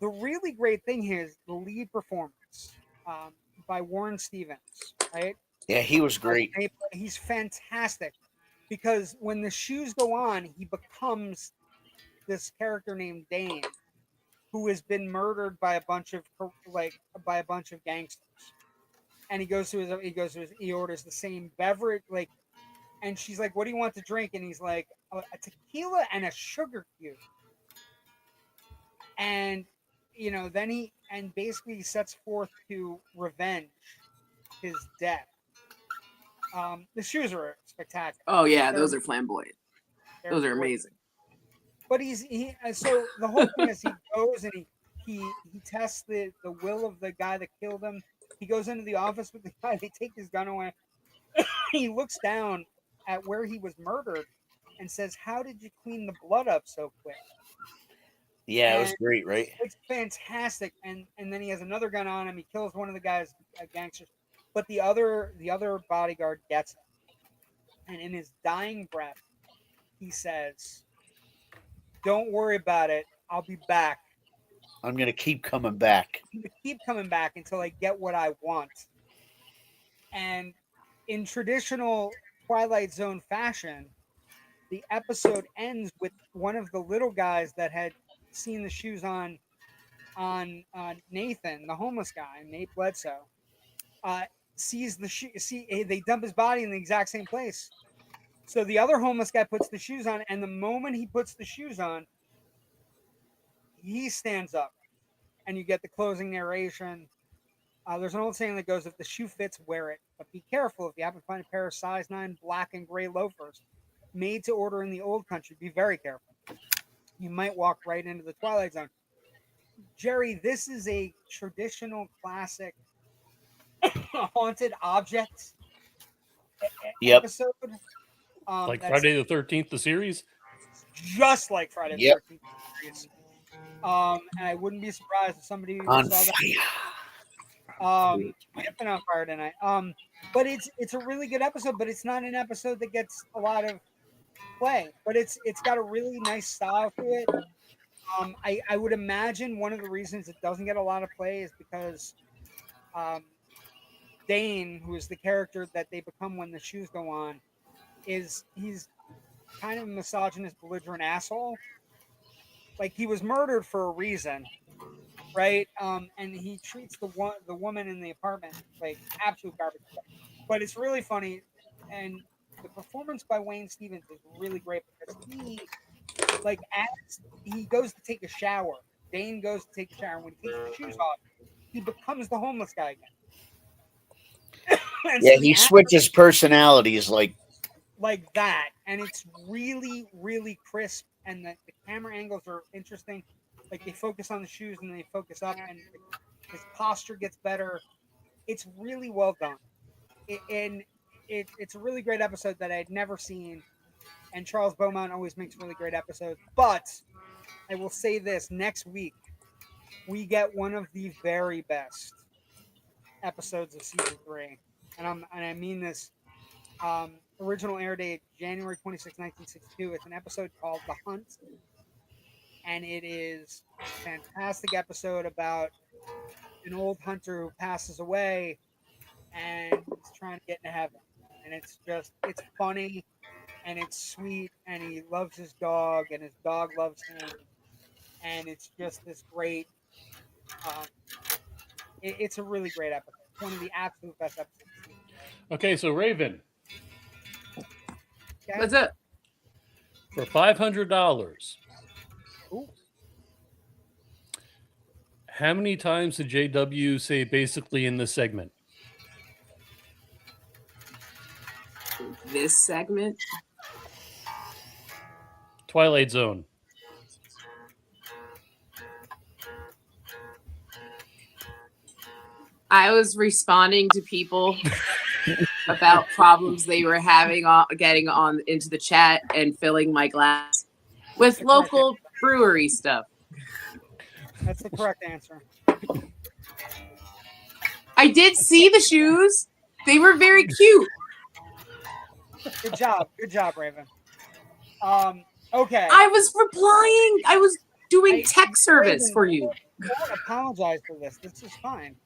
A: the really great thing here is the lead performance um, by Warren Stevens, right?
B: Yeah, he was great.
A: He's fantastic because when the shoes go on, he becomes this character named Dane, who has been murdered by a bunch of gangsters. And he orders the same beverage, like, and she's like, "What do you want to drink?" And he's like, "A tequila and a sugar cube." And then he and basically sets forth to revenge his death. The shoes are spectacular.
C: Oh yeah, those are flamboyant. Those are
A: great.
C: amazing.
A: But so the whole thing is he goes and he tests the will of the guy that killed him. He goes into the office with the guy. They take his gun away. He looks down at where he was murdered and says, "How did you clean the blood up so quick?"
B: Yeah, it was great, right?
A: It's fantastic. And then he has another gun on him. He kills one of the guys, gangsters, but the other bodyguard gets him. And in his dying breath, he says, "Don't worry about it. I'll be back.
B: I'm gonna keep coming back."
A: I'm gonna keep coming back until I get what I want." And in traditional Twilight Zone fashion, the episode ends with one of the little guys that had seen the shoes on Nathan, the homeless guy, Nate Bledsoe, sees the shoe. They dump his body in the exact same place. So the other homeless guy puts the shoes on, and the moment he puts the shoes on, he stands up, and you get the closing narration. There's an old saying that goes, "If the shoe fits, wear it. But be careful if you happen to find a pair of size 9 black and gray loafers made to order in the old country. Be very careful. You might walk right into the Twilight Zone." Jerry, this is a traditional classic haunted object episode.
D: Like Friday the 13th, the series?
A: Just like Friday the 13th series. And I wouldn't be surprised if somebody
B: On
A: saw that. Definitely on fire tonight. But it's a really good episode, but it's not an episode that gets a lot of play. But it's got a really nice style to it. I would imagine one of the reasons it doesn't get a lot of play is because Dane, who is the character that they become when the shoes go on, he's kind of a misogynist, belligerent asshole. Like, he was murdered for a reason, right? And he treats the woman in the apartment like absolute garbage. But it's really funny, and the performance by Wayne Stevens is really great because as he goes to take a shower, Dane goes to take a shower, and when he takes the shoes off, he becomes the homeless guy again.
B: Yeah, so he switches personalities like
A: that, and it's really, really crisp, and the camera angles are interesting. Like, they focus on the shoes and they focus up, and his posture gets better. It's really well done. It's a really great episode that I had never seen, and Charles Beaumont always makes really great episodes. But I will say this: next week we get one of the very best episodes of season 3, and I mean this. Original air date January 26, 1962. It's an episode called The Hunt, and it is a fantastic episode about an old hunter who passes away and he's trying to get into heaven. And it's funny and it's sweet, and he loves his dog and his dog loves him. And it's just this great, it's a really great episode. It's one of the absolute best episodes.
D: Okay, so Raven,
A: Okay?
C: What's up?
D: for $500,
A: Ooh.
D: how many times did JW say basically in this segment?
C: This segment?
D: Twilight Zone.
C: I was responding to people about problems they were having getting on into the chat and filling my glass with local brewery stuff.
A: That's the correct answer.
C: I did see the shoes. They were very cute.
A: Good job, Raven. Okay.
C: I was replying. I was doing tech service
A: Raven,
C: for you.
A: Don't apologize for this. This is fine.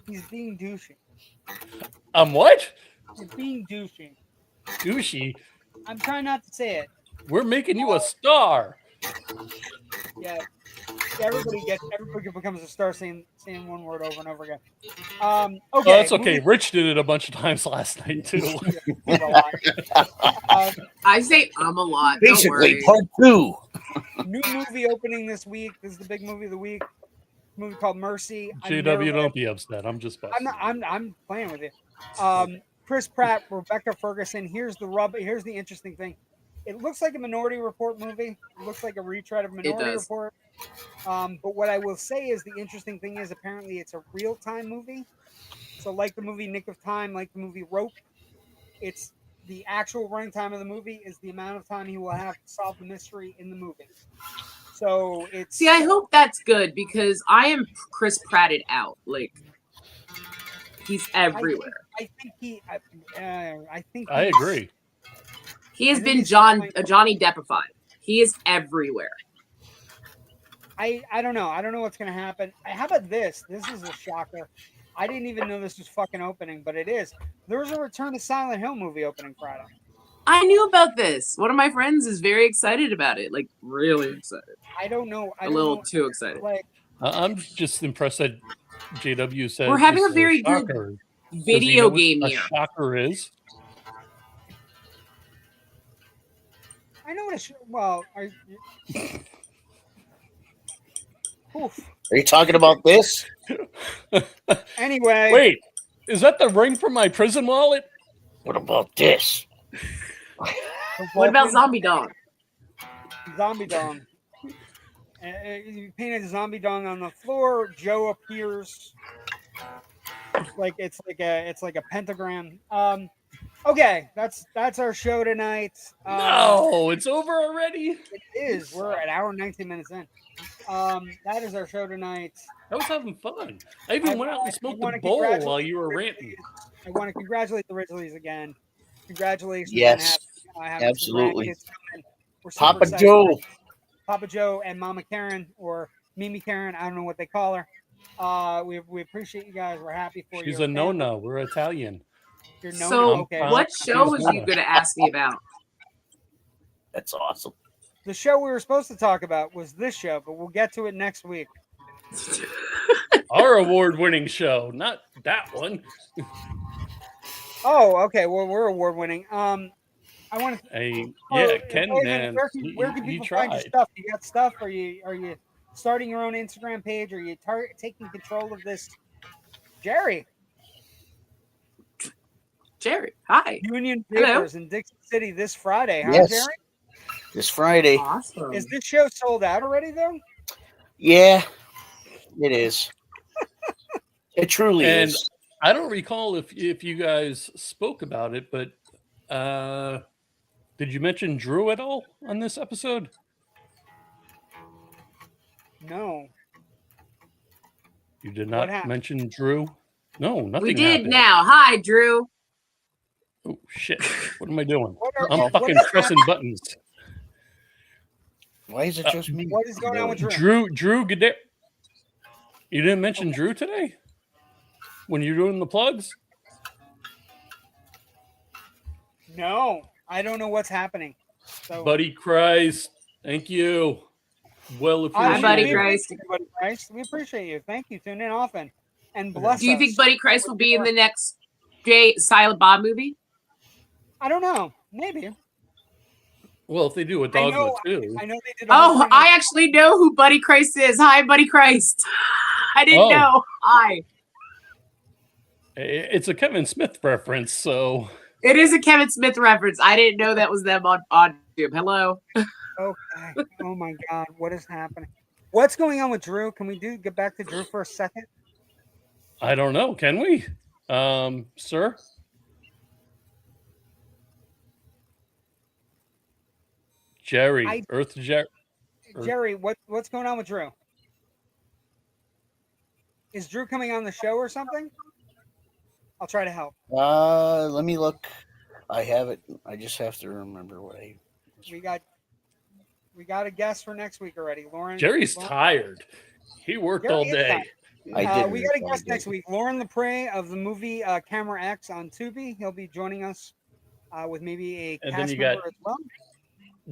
A: He's being douchey.
D: What?
A: He's being douchey.
D: Douchey?
A: I'm trying not to say it.
D: We're making you a star.
A: Yeah. Everybody becomes a star saying one word over and over again. Okay.
D: Oh, that's okay. Rich did it a bunch of times last night too.
C: I say I'm a lot.
B: Basically, part 2.
A: New movie opening this week. This is the big movie of the week. Movie called Mercy.
D: JW, don't be upset. I'm just busting.
A: I'm playing with you. Chris Pratt, Rebecca Ferguson. Here's the interesting thing. It looks like a Minority Report movie. It looks like a retread of Minority Report. But what I will say is the interesting thing is apparently it's a real-time movie. So like the movie Nick of Time, like the movie Rope, it's the actual running time of the movie is the amount of time he will have to solve the mystery in the movie. So it's...
C: See, I hope that's good because I am Chris Pratted out. Like, he's everywhere.
A: I think
D: I agree.
C: He has been Johnny Deppified. He is everywhere.
A: I don't know. I don't know what's going to happen. How about this? This is a shocker. I didn't even know this was fucking opening, but it is. There's a Return to Silent Hill movie opening Friday.
C: I knew about this. One of my friends is very excited about it. Like, really excited.
A: I don't know.
C: A little too excited.
A: Like,
D: I'm just impressed that JW said
C: we're having a very good video game
D: year.
C: year.
D: Shocker is.
A: I know what Oof.
B: Are you talking about this?
A: Anyway.
D: Wait, is that the ring from my prison wallet?
B: What about this?
C: What about Zombie Dong?
A: Zombie Dong. You painted Zombie Dong on the floor. Joe appears. It's like a pentagram. Okay, that's our show tonight.
D: No, it's over already.
A: It is. We're an hour and 19 minutes in. That is our show tonight.
D: I was having fun. I even went out and smoked a bowl while you were ranting.
A: I want to congratulate the Ridgeleys again. Congratulations.
B: Yes,
A: having
B: absolutely.
A: Papa
B: Joe.
A: Papa Joe and Mama Karen, or Mimi Karen. I don't know what they call her. We appreciate you guys. We're happy for you.
D: She's a Nona. We're Italian.
C: What show was you going to ask me about?
B: That's awesome.
A: The show we were supposed to talk about was this show, but we'll get to it next week.
D: Our award-winning show, not that one.
A: Oh, okay. Well, we're award-winning. I want to.
D: Ken, man.
A: Where can people find your stuff? You got stuff? Are you starting your own Instagram page? Are you taking control of this? Jerry,
C: hi.
A: Union Papers in Dixon City this Friday, huh,
B: yes.
A: Jerry?
B: This Friday.
C: Awesome.
A: Is this show sold out already, though?
B: Yeah, it is. It truly is.
D: I don't recall if you guys spoke about it, but did you mention Drew at all on this episode?
A: No.
D: You did not mention Drew? No, nothing.
C: We did
D: happened.
C: now. Hi, Drew.
D: Oh, shit. What am I doing? I'm fucking pressing buttons.
B: Why is it just me?
A: What is going on with Drew?
D: Drew Gadar. You didn't mention Drew today when you're doing the plugs?
A: No, I don't know what's happening. So,
D: Buddy Christ, thank you. Well
C: Hi, Buddy
D: appreciated.
C: Christ.
A: We appreciate you. Thank you. Tune in often and bless us.
C: Do you think Buddy Christ will be in the next Silent Bob movie?
A: I don't know. Maybe.
D: Well, if they do a Dogma too.
A: I know they did.
C: I actually know who Buddy Christ is. Hi, Buddy Christ. I didn't know. Hi.
D: It's a Kevin Smith reference, so.
C: It is a Kevin Smith reference. I didn't know that was them on YouTube. Hello.
A: Okay. Oh my God, what is happening? What's going on with Drew? Can we get back to Drew for a second?
D: I don't know. Can we, sir? Jerry, Earth Jerry.
A: Jerry, what's going on with Drew? Is Drew coming on the show or something? I'll try to help.
B: Let me look. I have it. I just have to remember what I.
A: We got a guest for next week already, Lauren.
D: Jerry's tired. He worked all day.
A: We got a guest next week, Lauren Lepre of the movie Kamora X on Tubi. He'll be joining us with maybe a cast member as well.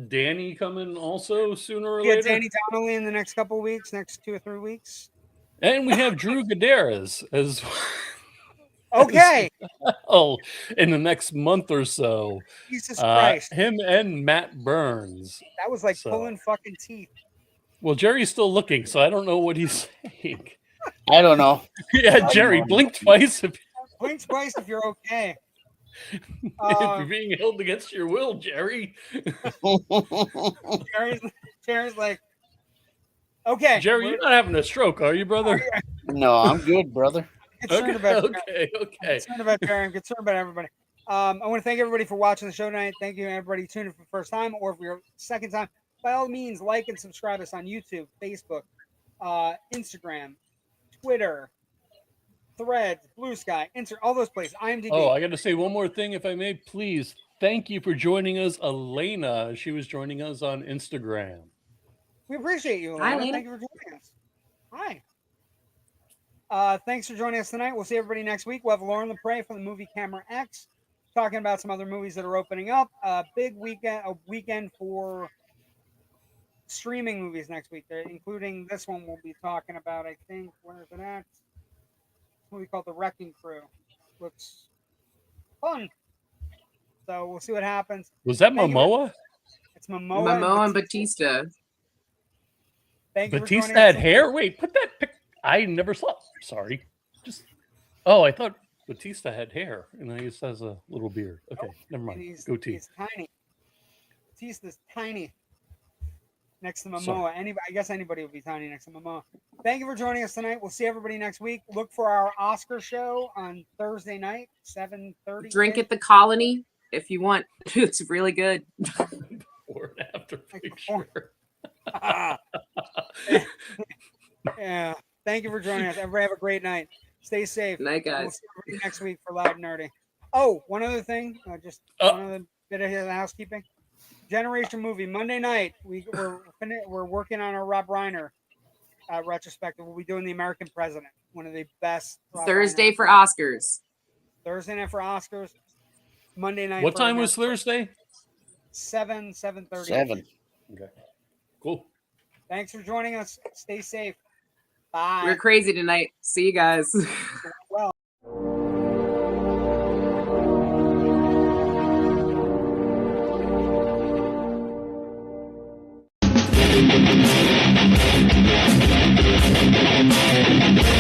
D: Danny coming also sooner or
A: later.
D: later.
A: Danny Donnelly in the next couple of weeks, next 2 or 3 weeks.
D: And we have Drew Gadares as
A: okay.
D: In the next month or so.
A: Jesus Christ.
D: Him and Matt Burns.
A: That was like pulling fucking teeth.
D: Well, Jerry's still looking, so I don't know what he's saying.
B: I don't know.
D: Yeah, Jerry, blink twice.
A: Blink twice if you're okay.
D: If you're being held against your will, Jerry.
A: Jerry's like, okay.
D: Jerry, you're not having a stroke, are you, brother?
B: No, I'm good, brother.
A: Okay.
D: Okay.
A: I'm concerned about Jerry. I'm concerned about everybody. I want to thank everybody for watching the show tonight. Thank you, everybody tuning in for the first time or for your second time. By all means, like and subscribe us on YouTube, Facebook, Instagram, Twitter, Threads, Blue Sky, all those places. IMDb.
D: Oh, I got to say one more thing, if I may, please. Thank you for joining us, Elena. She was joining us on Instagram.
A: We appreciate you, Elena.
C: Hi, Elena.
A: Thank you for joining us. Hi. Thanks for joining us tonight. We'll see everybody next week. We'll have Lauren Lepre from the movie Kamora X, talking about some other movies that are opening up. Big weekend for streaming movies next week, including this one we'll be talking about. I think where is it at? A movie called The Wrecking Crew. Looks fun. So we'll see what happens.
D: Was that Momoa?
A: It's Momoa.
C: Momoa and Batista.
A: Thank you.
D: Batista had hair? Wait, put that pic. I never saw. Sorry. I thought Batista had hair, and he just has a little beard. Okay, never mind. Goatee.
A: He's tiny. Batista's tiny. Next to Momoa. I guess anybody would be tiny next to Momoa. Thank you for joining us tonight. We'll see everybody next week. Look for our Oscar show on Thursday night, 7:30.
C: Drink at the Colony if you want. It's really good.
D: Before and after picture.
A: Yeah. Thank you for joining us. Everybody have a great night. Stay safe.
C: Good night, guys.
A: We'll see everybody next week for Loud and Nerdy. Oh, one other thing. One other bit of housekeeping. Generation movie Monday night. We're working on our Rob Reiner retrospective. We'll be doing The American President, one of the best.
C: Thursday for Oscars.
A: Thursday night for Oscars. Monday night.
D: What time was Thursday?
A: 7:30.
B: 7.
D: Okay. Cool.
A: Thanks for joining us. Stay safe. Bye.
C: We're crazy tonight. See you guys.
A: Well.
E: Thank you.